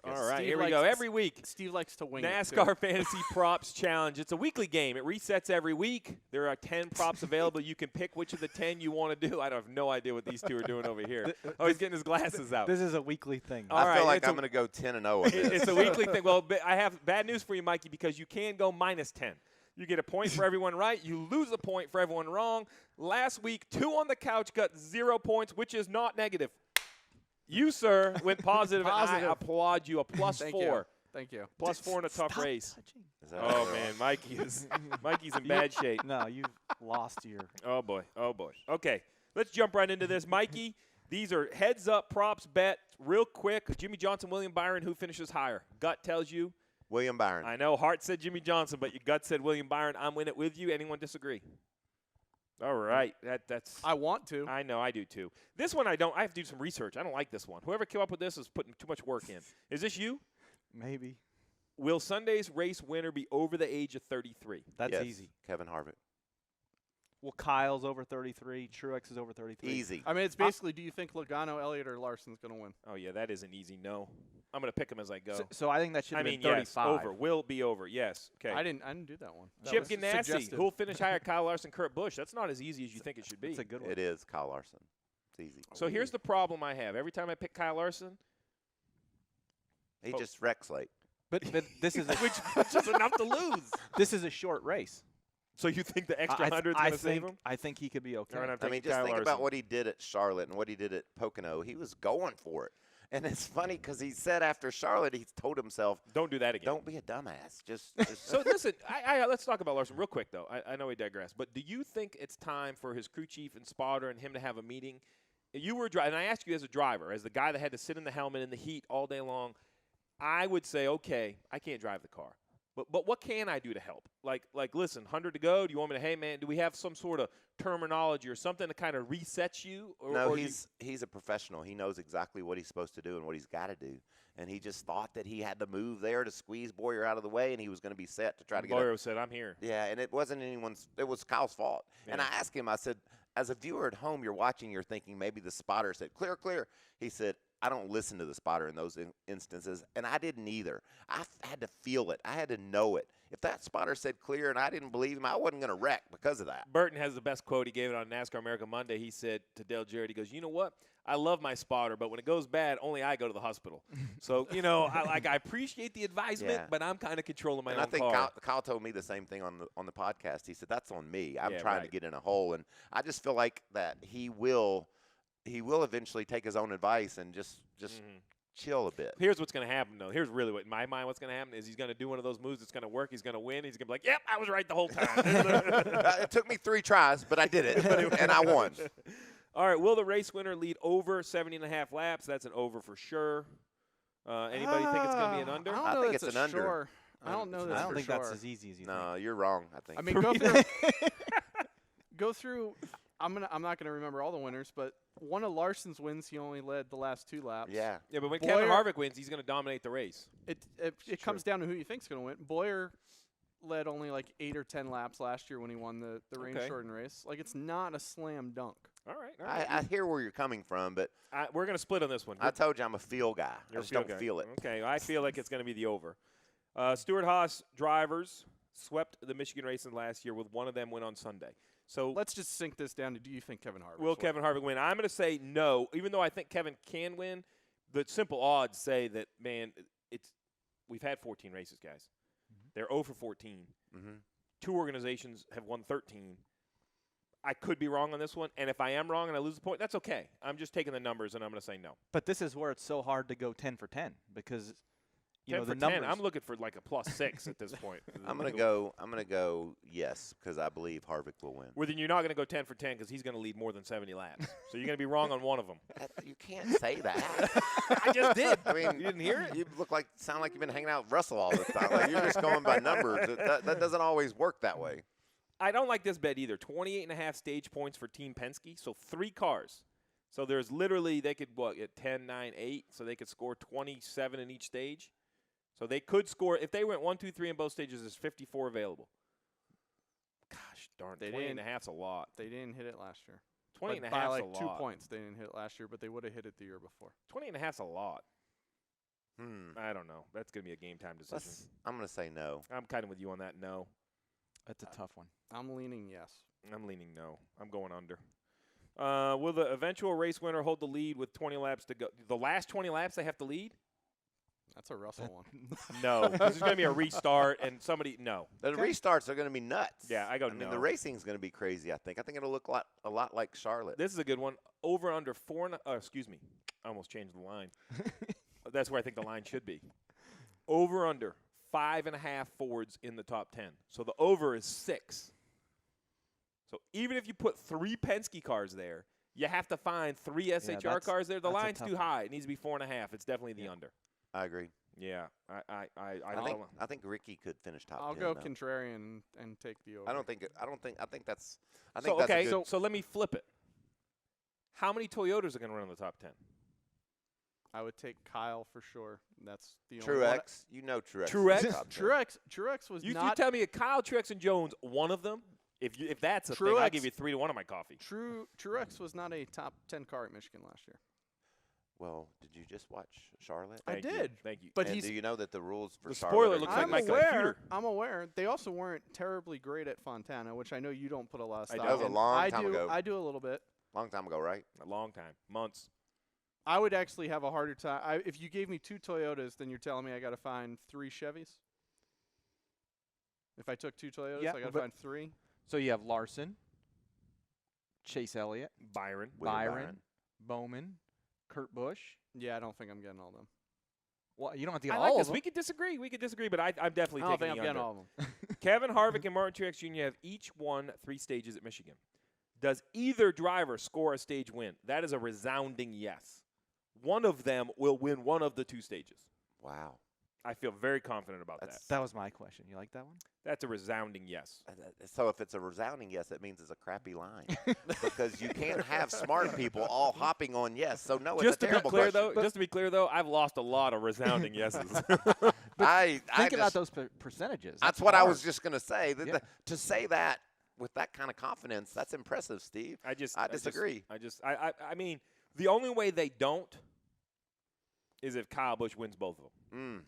All right, Steve here we likes go. to- Every week, Steve likes to wing it, too. NASCAR Fantasy Props Challenge. It's a weekly game. It resets every week. There are 10 props available. You can pick which of the 10 you want to do. I have no idea what these two are doing over here. Oh, he's getting his glasses out. This is a weekly thing. All I right, feel like it's I'm a- going to go 10-0 on this. It's a weekly thing. Well, I have bad news for you, Mikey, because you can go minus 10. You get a point for everyone right. You lose a point for everyone wrong. Last week, 2 on the couch got 0 points, which is not negative. You, sir, went positive, and I Positive. applaud you. A plus Thank 4. You. Thank you. Plus 4 in a tough race. Is that Oh, right? man, Mikey's in bad shape. No, you've lost your. Oh, boy. Oh, boy. Okay, let's jump right into this. Mikey, these are heads-up props bet. Real quick, Jimmy Johnson, William Byron, who finishes higher? Gut tells you. William Byron. I know heart said Jimmy Johnson, but your gut said William Byron. I'm in it with you. Anyone disagree? All right. That's. I want to. I know, I do too. This one I don't. I have to do some research. I don't like this one. Whoever came up with this is putting too much work in. Is this you? Maybe. Will Sunday's race winner be over the age of 33? That's Yes, easy. Kevin Harvick. Well, Kyle's over 33. Truex is over 33. Easy. I mean, it's basically, do you think Logano, Elliott, or Larson's going to win? Oh, yeah, that is an easy no. I'm going to pick him as I go. So I think that should I have mean, been 35. yes, over. Will be over. Yes. Okay. I didn't do that one. That Chip was Ganassi, suggested. who'll finish higher? Kyle Larson, Kurt Busch. That's not as easy as you think it should be. It's a good one. It is Kyle Larson. It's easy. So here's the problem I have. Every time I pick Kyle Larson, He Oh. just wrecks late. But this is which is just enough to lose. this is a short race. So you think the extra I 100 is I going to save think him? I think he could be okay. All right, I'm I mean, taking just Kyle think Larson. about what he did at Charlotte and what he did at Pocono. He was going for it. And it's funny because he said after Charlotte, he told himself, Don't do that again. don't be a dumbass. Just So listen, let's talk about Larson real quick, though. I know we digress, but do you think it's time for his crew chief and spotter and him to have a meeting? You were driving, and I asked you as a driver, as the guy that had to sit in the helmet in the heat all day long, I would say, okay, I can't drive the car. But what can I do to help? Like, listen, 100 to go. Do you want me to, hey, man, do we have some sort of terminology or something to kind of reset you? no, or he's a professional. He knows exactly what he's supposed to do and what he's got to do. And he just thought that he had to move there to squeeze Boyer out of the way, and he was going to be set to try to get Boyer said, I'm here. Yeah, and it wasn't anyone's. It was Kyle's fault. And I Yeah. asked him. I said, as a viewer at home, you're watching. You're thinking maybe the spotter said clear, clear. He said, I don't listen to the spotter in those instances, and I didn't either. I had to feel it. I had to know it. If that spotter said clear and I didn't believe him, I wasn't going to wreck because of that. Burton has the best quote. He gave it on NASCAR America Monday. He said to Dale Jarrett, he goes, you know what? I love my spotter, but when it goes bad, only I go to the hospital. So, I appreciate the advisement, Yeah. but I'm kind of controlling my And own I think car. Kyle told me the same thing on the podcast. He said, that's on me. I'm Yeah, trying right. to get in a hole. And I just feel like that he will eventually take his own advice and just Mhm. chill a bit. Here's what's going to happen, though. Here's really what, in my mind, what's going to happen is he's going to do one of those moves that's going to work. He's going to win. He's going to be like, yep, I was right the whole time. It took me 3 tries, but I did it, and I won. All right, will the race winner lead over 70.5 laps? That's an over for sure. Anybody think it's going to be an under? I don't I know think that's it's a an under. sure. I don't know I that's I don't for think sure. that's as easy as you think. No, you're wrong. I think. I mean, go through. Go through. I'm not gonna remember all the winners, but one of Larson's wins, he only led the last 2 laps. yeah. Yeah, but when Boyer- Kevin Harvick wins, he's going to dominate the race. It comes down to who you think's gonna win. Boyer led only like 8 or 10 laps last year when he won the rain Okay. shortened race. Like, it's not a slam dunk. All right. I hear where you're coming from, but We're going to split on this one. I told you I'm a feel guy. You're I a just don't guy. feel it. Okay, I feel like it's going to be the over. Stuart Haas drivers swept the Michigan racing last year with one of them win on Sunday. So Let's just sink this down to, do you think Kevin Harvick will Kevin Harvick win? I'm going to say no, even though I think Kevin can win. The simple odds say that, man, we've had 14 races, guys. They're 0 for 14. Mm-hmm. 2 organizations have won 13. I could be wrong on this one, and if I am wrong and I lose a point, that's okay. I'm just taking the numbers, and I'm going to say no. But this is where it's so hard to go 10 for 10 because you 10 know for the 10. numbers. I'm looking for like a +6 at this point. I'm gonna go yes because I believe Harvick will win. Well, then you're not going to go 10 for 10 because he's going to lead more than 70 laps. So you're going to be wrong on one of them. You can't say that. I just did. I mean, You didn't hear it? You sound like you've been hanging out with Russell all the time. Like you're just going by numbers. That doesn't always work that way. I don't like this bet either. 28.5 stage points for Team Penske. So 3 cars. So there's literally, they could, get 10, 9, 8. So they could score 27 in each stage. So they could score, if they went 1, 2, 3 in both stages, there's 54 available. Gosh darn, 28.5's a lot. They didn't hit it last year. 28.5's by a like lot. 2 points, they didn't hit it last year, but they would have hit it the year before. 28.5's a lot. I don't know. That's going to be a game time decision. I'm going to say no. I'm kind of with you on that. No. That's a tough one. I'm leaning yes. I'm leaning no. I'm going under. Will the eventual race winner hold the lead with 20 laps to go? The last 20 laps they have to lead? That's a Russell one. No. This is going to be a restart and somebody – no. The restarts are going to be nuts. Yeah, I go I mean, no. the racing's going to be crazy, I think. I think it'll look a lot like Charlotte. This is a good one. Over under 4 – excuse me. I almost changed the line. That's where I think the line should be. Over under 5.5 Fords in the top 10. So the over is 6. So even if you put 3 Penske cars there, you have to find 3 SHR cars there. The line's too high. It needs to be 4.5. It's definitely the under. I agree. Yeah, I think Ricky could finish top 10. I'll go contrarian and take the over. I think that's So let me flip it. How many Toyotas are going to run in the top 10? I would take Kyle for sure. That's the only Truex. You know Truex. Truex was You not. tell me a Kyle, Truex, and Jones, one of them. If that's a thing, I'll give you 3 to 1 on my coffee. Truex was not a top 10 car at Michigan last year. Well, did you just watch Charlotte? I did. Thank you. But do you know that the rules for the Charlotte spoiler are looks different? like my computer. I'm aware. They also weren't terribly great at Fontana, which I know you don't put a lot of stock in. That was a long time ago. I do a little bit. Long time ago, right? A long time. Months. I would actually have a harder time. If you gave me 2 Toyotas, then you're telling me I got to find 3 Chevys? If I took 2 Toyotas, I got to find 3? So you have Larson, Chase Elliott, Byron, Bowman, Kurt Busch. Yeah, I don't think I'm getting all of them. Well, you don't have to get I all like of this. them. We could disagree, but I'm definitely I don't taking think I'm getting all of them. Kevin Harvick and Martin Truex Jr. have each won 3 stages at Michigan. Does either driver score a stage win? That is a resounding yes. One of them will win one of the 2 stages. Wow. I feel very confident about that. That was my question. You like that one? That's a resounding yes. So if it's a resounding yes, it means it's a crappy line. Because you can't have smart people all hopping on yes. So no, it's a terrible question. Just to be clear, though, I've lost a lot of resounding yeses. Think about those percentages. That's what I was just going to say. To say that with that kind of confidence, that's impressive, Steve. I disagree. I mean, the only way they don't is if Kyle Busch wins both of them.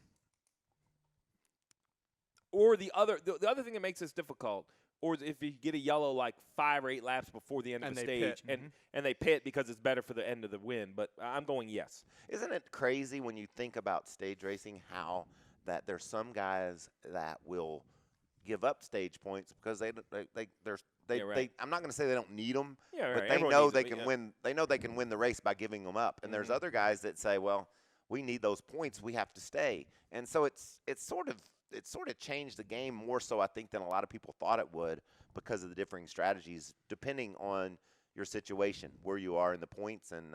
Or the other thing that makes this difficult, or is if you get a yellow like 5 or 8 laps before the end of the stage, and they pit because it's better for the end of the win. But I'm going yes. Isn't it crazy when you think about stage racing how that there's some guys that will give up stage points because I'm not going to say they don't need them, but they know they can win. They know they can win the race by giving them up. And there's other guys that say, well, we need those points. We have to stay. And so it's sort of changed the game more so, I think, than a lot of people thought it would because of the differing strategies depending on your situation, where you are in the points, and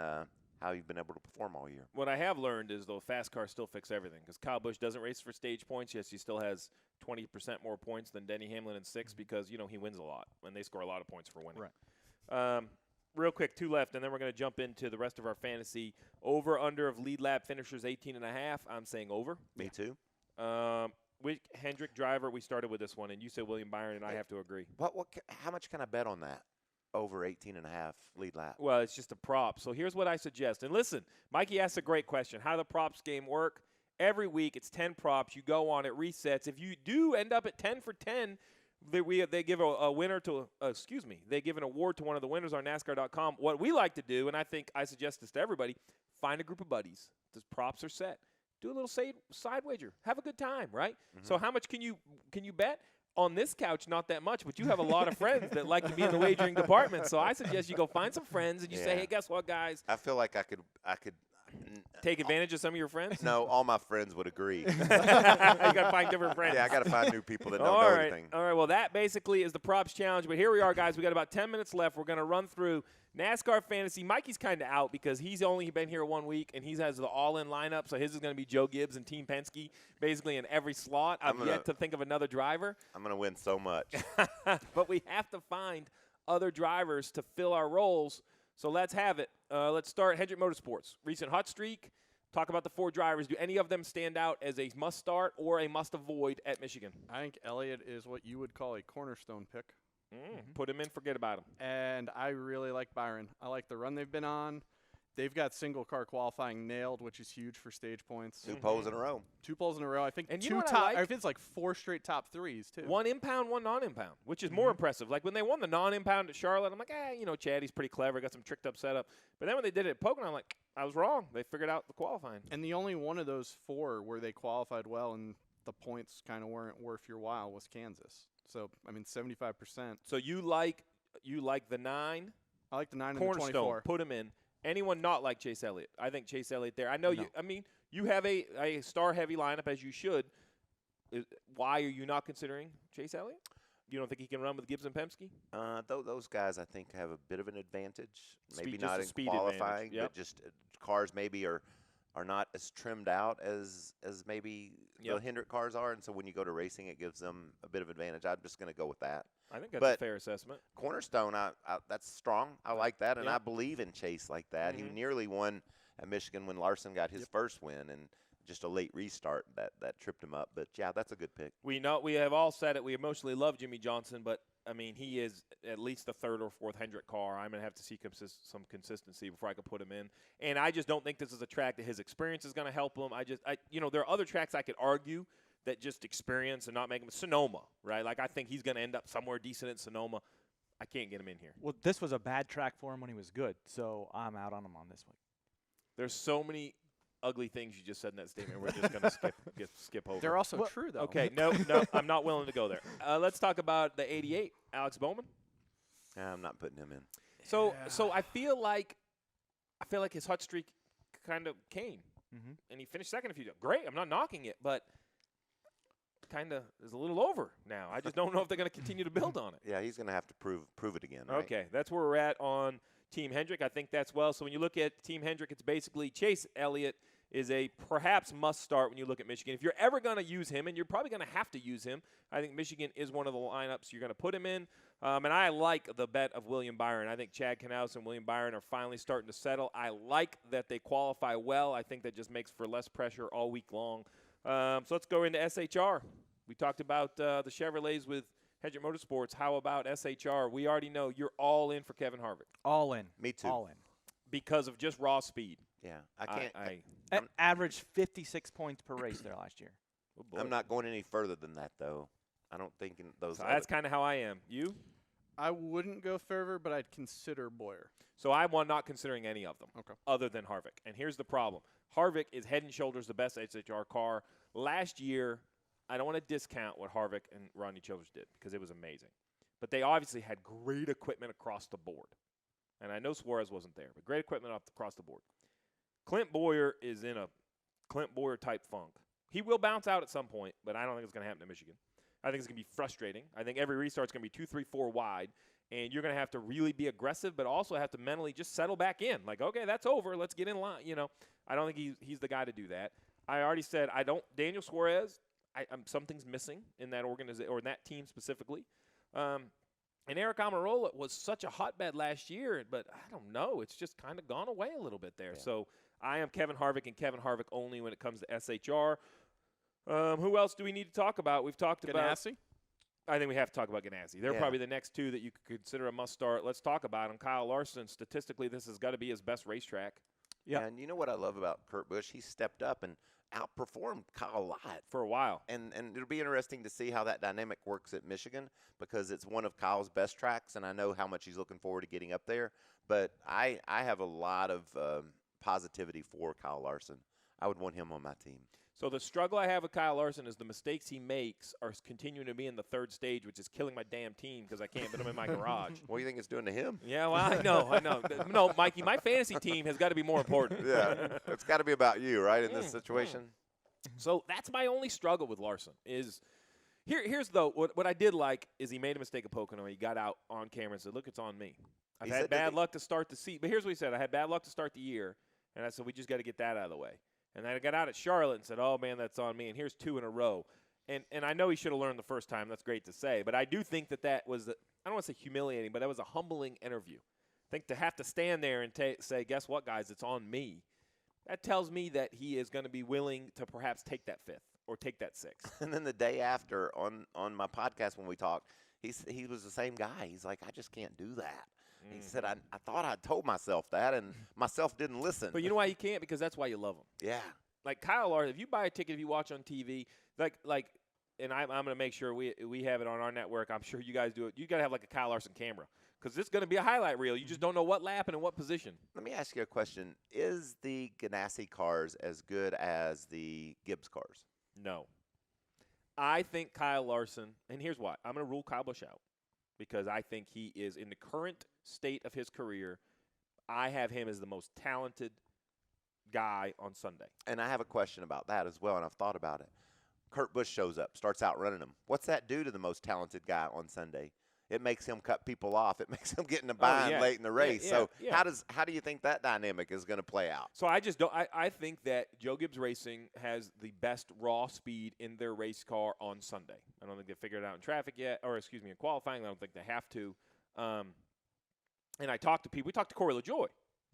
how you've been able to perform all year. What I have learned is, though, fast cars still fix everything because Kyle Busch doesn't race for stage points. Yes, he still has 20% more points than Denny Hamlin in 6 because, he wins a lot, and they score a lot of points for winning. Right. Real quick, 2 left, and then we're going to jump into the rest of our fantasy. Over, under of lead lap finishers 18.5. I'm saying over. Me too. Hendrick driver, we started with this one, and you said William Byron, and I have to agree. How much can I bet on that? Over 18.5 lead lap. Well, it's just a prop. So here's what I suggest. And listen, Mikey asked a great question. How do the props game work? Every week, it's 10 props. You go on, it resets. If you do end up at 10 for 10, they give a winner to they give an award to one of the winners on NASCAR.com. What we like to do, and I suggest this to everybody, find a group of buddies. The props are set. Do a little side wager. Have a good time, right? Mm-hmm. So how much can you bet? On this couch, not that much, but you have a lot of friends that like to be in the wagering department. So I suggest you go find some friends and you say, "Hey, guess what, guys? I feel like I could take advantage of some of your friends? No, all my friends would agree. You got to find different friends. Yeah, I got to find new people that don't All know right. anything. All right, well, that basically is the props challenge. But here we are, guys. We got about 10 minutes left. We're going to run through NASCAR Fantasy. Mikey's kind of out because he's only been here 1 week, and he has the all-in lineup. So his is going to be Joe Gibbs and Team Penske basically in every slot. I've yet to think of another driver. I'm going to win so much. But we have to find other drivers to fill our roles. So let's have it. Let's start Hendrick Motorsports. Recent hot streak. Talk about the 4 drivers. Do any of them stand out as a must-start or a must-avoid at Michigan? I think Elliott is what you would call a cornerstone pick. Put him in, forget about him. And I really like Byron. I like the run they've been on. They've got single-car qualifying nailed, which is huge for stage points. 2 poles in a row. 2 poles in a row. I think And you 2 know what I top. like? I think it's like 4 straight top threes too. 1 impound, 1 non-impound, which is more impressive. Like when they won the non-impound at Charlotte, I'm like, Chad, he's pretty clever, got some tricked-up setup. But then when they did it at Pocono, I'm like, I was wrong. They figured out the qualifying. And the only one of those 4 where they qualified well and the points kind of weren't worth your while was Kansas. So, I mean, 75%. So you like the 9 I like the 9 and the cornerstone. 24. Put him in. Anyone not like Chase Elliott? I think Chase Elliott there. I know No. you. I mean, you have a star-heavy lineup as you should. Why are you not considering Chase Elliott? You don't think he can run with Gibbs and Penske? Those guys, I think, have a bit of an advantage. Maybe Just not a in speed advantage. qualifying, Yep. but just cars maybe are not as trimmed out as maybe the Hendrick cars are. And so when you go to racing, it gives them a bit of advantage. I'm just going to go with that. I think that's a But fair assessment. Cornerstone, that's strong. I like that, and I believe in Chase like that. He nearly won at Michigan when Larson got his first win, and just a late restart that tripped him up. But, yeah, that's a good pick. We have all said it. We emotionally love Jimmy Johnson, but, I mean, he is at least the 3rd or 4th Hendrick car. I'm going to have to see some consistency before I can put him in. And I just don't think this is a track that his experience is going to help him. There are other tracks I could argue that just experience and not make him. Sonoma, right? Like, I think he's going to end up somewhere decent in Sonoma. I can't get him in here. Well, this was a bad track for him when he was good, so I'm out on him on this one. There's so many ugly things you just said in that statement. We're just going to skip over. They're also true, though. Okay, no, I'm not willing to go there. Let's talk about the 88, Alex Bowman. I'm not putting him in. So I feel like his hot streak kind of came, and he finished second a few times. Great, I'm not knocking it, but kind of is a little over now. I just don't know if they're going to continue to build on it. Yeah, he's going to have to prove it again, right? Okay, that's where we're at on Team Hendrick. I think that's well. So when you look at Team Hendrick, it's basically Chase Elliott is a perhaps must-start when you look at Michigan. If you're ever going to use him, and you're probably going to have to use him, I think Michigan is one of the lineups you're going to put him in. And I like the bet of William Byron. I think Chad Knaus and William Byron are finally starting to settle. I like that they qualify well. I think that just makes for less pressure all week long. So let's go into SHR. We talked about the Chevrolets with Hendrick Motorsports. How about SHR? We already know you're all in for Kevin Harvick. All in. Me too. All in. Because of just raw speed. Yeah, I can't. Averaged 56 points per race there last year. Oh, I'm not going any further than that, though. I don't think in those. So that's kind of how I am. You? I wouldn't go further, but I'd consider Boyer. So I'm not considering any of them other than Harvick. And here's the problem. Harvick is head and shoulders the best SHR car. Last year, I don't want to discount what Harvick and Rodney Childers did because it was amazing. But they obviously had great equipment across the board. And I know Suarez wasn't there, but great equipment across the board. Clint Boyer is in a Clint Boyer-type funk. He will bounce out at some point, but I don't think it's going to happen in Michigan. I think it's going to be frustrating. I think every restart's going to be 2, 3, 4 wide, and you're going to have to really be aggressive, but also have to mentally just settle back in. Like, okay, that's over. Let's get in line. I don't think he's the guy to do that. I already said Daniel Suarez, something's missing in that organization or in that team specifically. And Erik Almirola was such a hotbed last year, but I don't know. It's just kind of gone away a little bit there. Yeah. So I am Kevin Harvick and Kevin Harvick only when it comes to SHR. Who else do we need to talk about? We've talked about Ganassi? I think we have to talk about Ganassi. They're Yeah. probably the next two that you could consider a must-start. Let's talk about them. Kyle Larson, statistically, this has got to be his best racetrack. Yeah. And you know what I love about Kurt Busch? He stepped up and outperformed Kyle a lot. For a while. And it'll be interesting to see how that dynamic works at Michigan because it's one of Kyle's best tracks, and I know how much he's looking forward to getting up there. But I have a lot of positivity for Kyle Larson. I would want him on my team. So the struggle I have with Kyle Larson is the mistakes he makes are continuing to be in the third stage, which is killing my damn team because I can't put them in my garage. What do you think it's doing to him? Yeah, well, I know. No, Mikey, my fantasy team has got to be more important. Yeah, it's got to be about you, right, in this situation? So that's my only struggle with Larson is here's though what I did like is he made a mistake at Pocono. He got out on camera and said, "Look, it's on me. I've had bad luck to start the season." But here's what he said: "I had bad luck to start the year," and I said, "We just got to get that out of the way." And then I got out at Charlotte and said, "Oh man, that's on me." And here's 2 in a row. And I know he should have learned the first time. That's great to say, but I do think that was I don't want to say humiliating, but that was a humbling interview. I think to have to stand there and say, "Guess what, guys? It's on me." That tells me that he is going to be willing to perhaps take that 5th or take that 6th. And then the day after on my podcast when we talked, he was the same guy. He's like, "I just can't do that." He said, I thought I told myself that, and myself didn't listen. But you know why you can't? Because that's why you love him. Yeah. Like Kyle Larson, if you buy a ticket, if you watch on TV, and I'm going to make sure we have it on our network. I'm sure you guys do it. You got to have like a Kyle Larson camera because it's going to be a highlight reel. You just don't know what lap and in what position. Let me ask you a question. Is the Ganassi cars as good as the Gibbs cars? No. I think Kyle Larson, and here's why. I'm going to rule Kyle Busch out because I think he is in the current state of his career. I have him as the most talented guy on Sunday. And I have a question about that as well, and I've thought about it. Kurt Busch shows up, starts out running him. What's that do to the most talented guy on Sunday? It makes him cut people off. It makes him get in a bind late in the race. So how do you think that dynamic is going to play out? So I just don't. I think that Joe Gibbs Racing has the best raw speed in their race car on Sunday. I don't think they figured it out in traffic yet, or excuse me, in qualifying. I don't think they have to. And I talked to people. We talked to Corey LaJoy.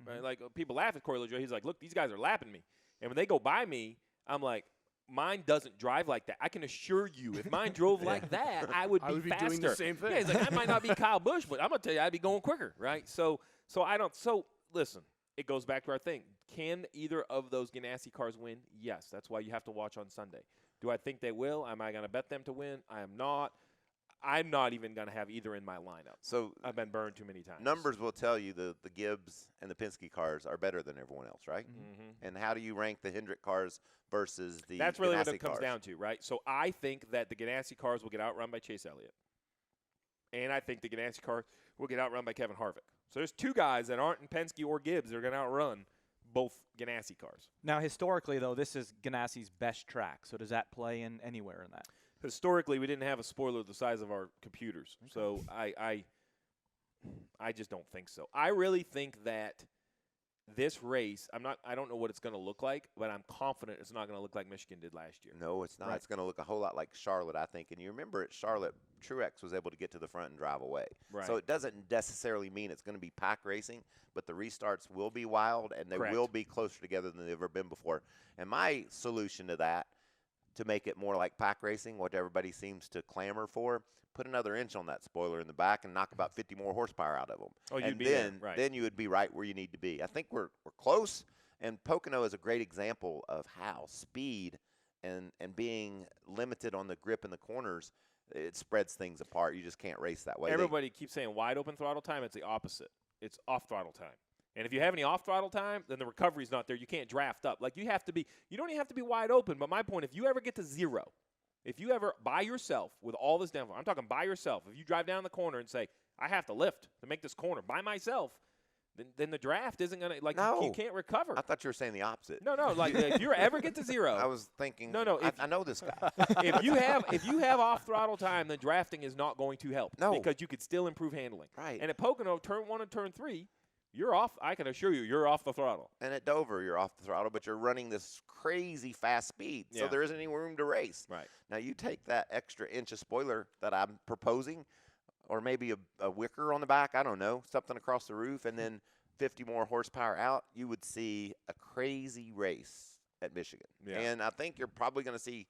Right? Like people laugh at Corey LaJoy. He's like, "Look, these guys are lapping me," and when they go by me, I'm like, mine doesn't drive like that. I can assure you, if mine drove like that, I would be faster. Doing the same thing. Yeah, he's like, I might not be Kyle Busch, but I'm gonna tell you, I'd be going quicker, right? So I don't. So listen, it goes back to our thing. Can either of those Ganassi cars win? Yes. That's why you have to watch on Sunday. Do I think they will? Am I gonna bet them to win? I am not. I'm not even going to have either in my lineup. So I've been burned too many times. Numbers will tell you the Gibbs and the Penske cars are better than everyone else, right? Mm-hmm. And how do you rank the Hendrick cars versus the That's really Ganassi what it comes cars? down to, right? So I think that the Ganassi cars will get outrun by Chase Elliott. And I think the Ganassi cars will get outrun by Kevin Harvick. So there's 2 guys that aren't in Penske or Gibbs that are going to outrun both Ganassi cars. Now, historically, though, this is Ganassi's best track. So does that play in anywhere in that? Historically, we didn't have a spoiler the size of our computers, so I just don't think so. I really think that this race, I don't know what it's going to look like, but I'm confident it's not going to look like Michigan did last year. No, it's not. Right. It's going to look a whole lot like Charlotte, I think. And you remember at Charlotte, Truex was able to get to the front and drive away. Right. So it doesn't necessarily mean it's going to be pack racing, but the restarts will be wild, and they Correct. will be closer together than they've ever been before. And my solution to that, to make it more like pack racing, what everybody seems to clamor for, put another inch on that spoiler in the back and knock about 50 more horsepower out of them. Oh, you'd and be then, there, right. then you would be right where you need to be. I think we're close, and Pocono is a great example of how speed and being limited on the grip in the corners, it spreads things apart. You just can't race that way. Everybody keeps saying wide open throttle time. It's the opposite. It's off throttle time. And if you have any off throttle time, then the recovery's not there. You can't draft up. Like you don't even have to be wide open. But my point, if you ever get to 0, if you ever by yourself with all this downforce, I'm talking by yourself. If you drive down the corner and say, I have to lift to make this corner by myself, then the draft isn't going to, like, No. you can't recover. I thought you were saying the opposite. No, like if you ever get to 0. I was thinking, No, I know this guy. if you have off throttle time, then drafting is not going to help. No. Because you could still improve handling. Right. And at Pocono, turn 1 and turn 3, you're off. I can assure you, you're off the throttle. And at Dover, you're off the throttle, but you're running this crazy fast speed, so Yeah. there isn't any room to race. Right. Now, you take that extra inch of spoiler that I'm proposing, or maybe a wicker on the back, I don't know, something across the roof, and then 50 more horsepower out, you would see a crazy race at Michigan. Yeah. And I think you're probably going to see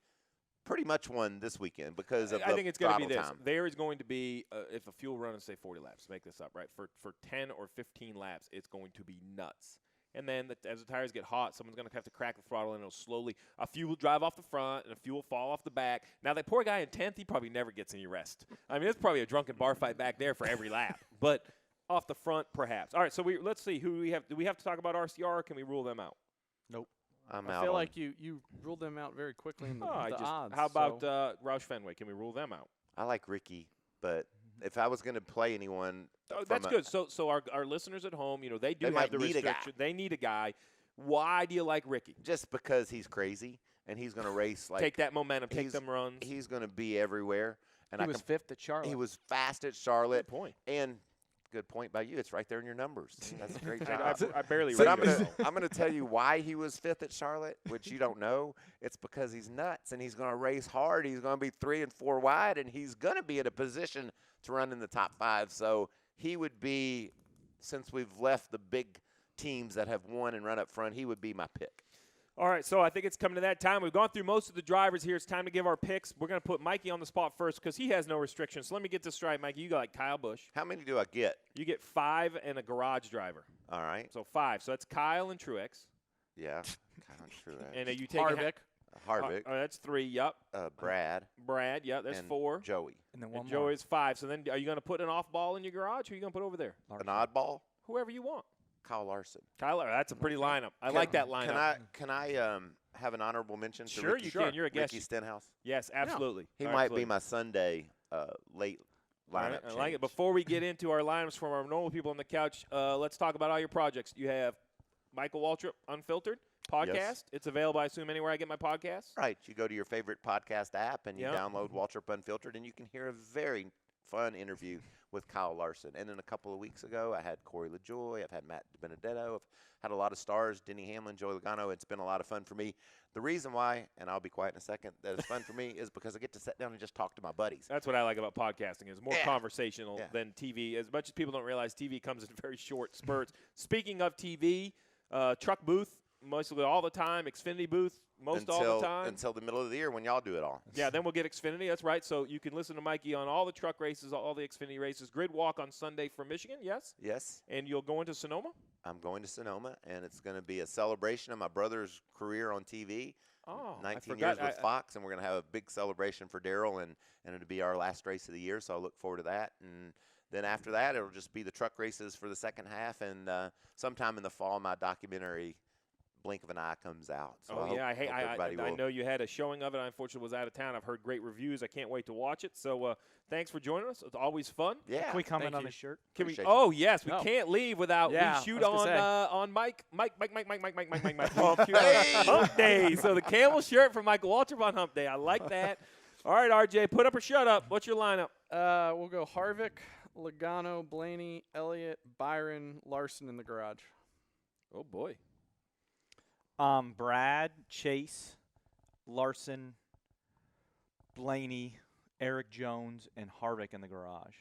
pretty much one this weekend because of I the think it's going to be throttle this. time. There is going to be, if a fuel run is, say, 40 laps, make this up, right? For 10 or 15 laps, it's going to be nuts. And then as the tires get hot, someone's going to have to crack the throttle, and it'll slowly – a few will drive off the front, and a few will fall off the back. Now, that poor guy in 10th, he probably never gets any rest. I mean, it's probably a drunken bar fight back there for every lap. But off the front, perhaps. All right, so let's see. Who do we have? Do we have to talk about RCR, or can we rule them out? Nope. I'm I out. feel on- like you ruled them out very quickly in the, Oh, the odds. how about so- Roush Fenway? Can we rule them out? I like Ricky, but if I was going to play anyone, Oh, from that's a- good. So our listeners at home, they do They have might the need a guy. restriction. They need a guy. Why do you like Ricky? just because he's crazy and he's going to race like Take that momentum, take he's- them runs. he's going to be everywhere. And He I was can, fifth at Charlotte. he was fast at Charlotte. Good point. And good point by you. It's right there in your numbers. That's a great I, job. I barely But read I'm it. gonna tell you why he was fifth at Charlotte, which you don't know. It's because he's nuts and he's gonna race hard. He's gonna be 3 and 4 wide, and he's gonna be in a position to run in the top 5. So he would be, since we've left the big teams that have won and run up front, he would be my pick. All right, so I think it's coming to that time. We've gone through most of the drivers here. It's time to give our picks. We're going to put Mikey on the spot first because he has no restrictions. So let me get this right, Mikey. You got Kyle Busch. How many do I get? You get 5 and a garage driver. All right. So 5. So that's Kyle and Truex. Yeah. Kind of true. And you take Harvick. Harvick, that's 3. Yep. Brad, Brad. Yep. That's and 4. Joey. and then one And more. Joey is 5. So then, are you going to put an off ball in your garage? Who are you going to put over there? An oddball, Whoever you want. Kyle Larson. Kyle. That's a pretty lineup. I like that lineup. Can I have an honorable mention to Sure, Ricky, you can. You're a guest. Ricky Stenhouse? Yes, absolutely. He All might right, be my Sunday late All right, lineup. I like it. change. Before we get into our lineups from our normal people on the couch, let's talk about all your projects. You have Michael Waltrip Unfiltered podcast. Yes. It's available, I assume, anywhere I get my podcasts. Right, you go to your favorite podcast app and you Yep. download Waltrip Unfiltered, and you can hear a very fun interview with Kyle Larson. And then a couple of weeks ago, I had Corey LaJoy, I've had Matt Benedetto, I've had a lot of stars, Denny Hamlin, Joey Logano. It's been a lot of fun for me. The reason why, and I'll be quiet in a second, that it's fun for me is because I get to sit down and just talk to my buddies. That's what I like about podcasting. It's more Yeah. conversational Yeah. than TV. As much as people don't realize, TV comes in very short spurts. Speaking of TV, truck booth, mostly all the time. Xfinity booth, all the time. Until the middle of the year when y'all do it all. Yeah, then we'll get Xfinity. That's right. So you can listen to Mikey on all the truck races, all the Xfinity races. Grid walk on Sunday for Michigan, yes? Yes, And you'll go into Sonoma? I'm going to Sonoma, and it's going to be a celebration of my brother's career on TV. Oh, 19 years with Fox, and we're going to have a big celebration for Darrell, and it'll be our last race of the year, so I look forward to that. And then after that, it'll just be the truck races for the second half, and sometime in the fall, my documentary, Blink of an Eye, comes out. So Oh, yeah. hope everybody I will. know you had a showing of it. I unfortunately was out of town. I've heard great reviews. I can't wait to watch it. So thanks for joining us. It's always fun. Yeah. Can we comment Thank on you. his shirt? Can we? Appreciate you. Oh, yes. We No. can't leave without Yeah, we shoot I was gonna say. on Mike. Hump Day. So the camel shirt from Michael Waltrip on Hump Day. I like that. All right, RJ, put up or shut up. What's your lineup? We'll go Harvick, Logano, Blaney, Elliott, Byron, Larson in the garage. Oh, boy. Brad, Chase, Larson, Blaney, Erik Jones, and Harvick in the garage.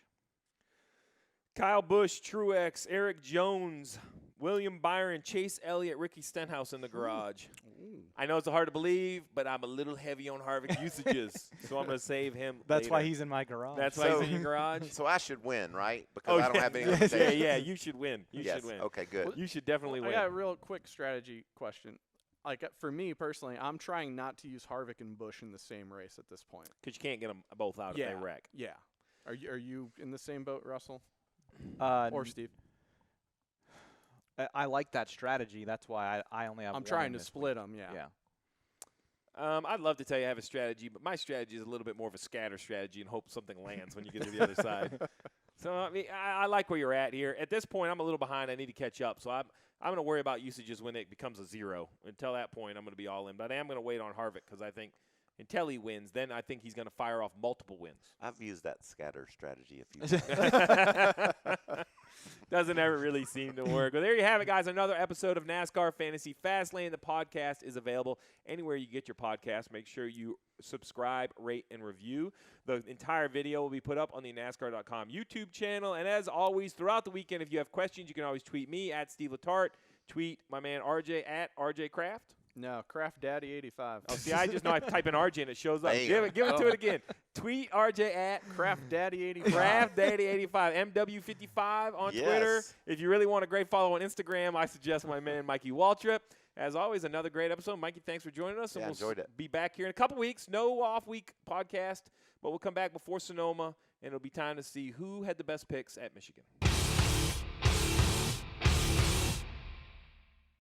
Kyle Busch, Truex, Erik Jones, William Byron, Chase Elliott, Ricky Stenhouse in the garage. I know it's hard to believe, but I'm a little heavy on Harvick usages, so I'm going to save him. That's why later. he's in my garage. That's why So- he's in your garage. So I should win, right? Because Oh, I don't yeah. have any Yeah, limitations. yeah, you should win. You Yes. should win. Okay, good. You should definitely I win. got a real quick strategy question. Like for me personally, I'm trying not to use Harvick and Busch in the same race at this point. Because you can't get them both out if they wreck. Yeah. Are you in the same boat, Russell or or Steve? I like that strategy. That's why I only have. I'm one trying in to this split week. them. Yeah. Yeah. I'd love to tell you I have a strategy, but my strategy is a little bit more of a scatter strategy and hope something lands when you get to the other side. So I mean, I like where you're at here. At this point, I'm a little behind. I need to catch up. So I'm going to worry about usages when it becomes a 0. Until that point, I'm going to be all in. But I am going to wait on Harvick because I think until he wins, then I think he's going to fire off multiple wins. I've used that scatter strategy a few times. Doesn't ever really seem to work. Well, there you have it, guys. Another episode of NASCAR Fantasy Fastlane. The podcast is available anywhere you get your podcast. Make sure you subscribe, rate, and review. The entire video will be put up on the NASCAR.com YouTube channel. And as always, throughout the weekend, if you have questions, you can always tweet me at Steve Letarte. Tweet my man RJ at RJ Kraft. No, Craft Daddy 85. Oh, see, I just know I type in RJ and it shows up. There you Give it go. to it again. Tweet RJ at Craft Daddy 85. Craft Daddy 85, MW55 on Twitter. Yes. If you really want a great follow on Instagram, I suggest my man Mikey Waltrip. As always, another great episode. Mikey, thanks for joining us. And Yeah, we'll enjoyed it. be back here in a couple weeks. No off-week podcast, but we'll come back before Sonoma, and it'll be time to see who had the best picks at Michigan.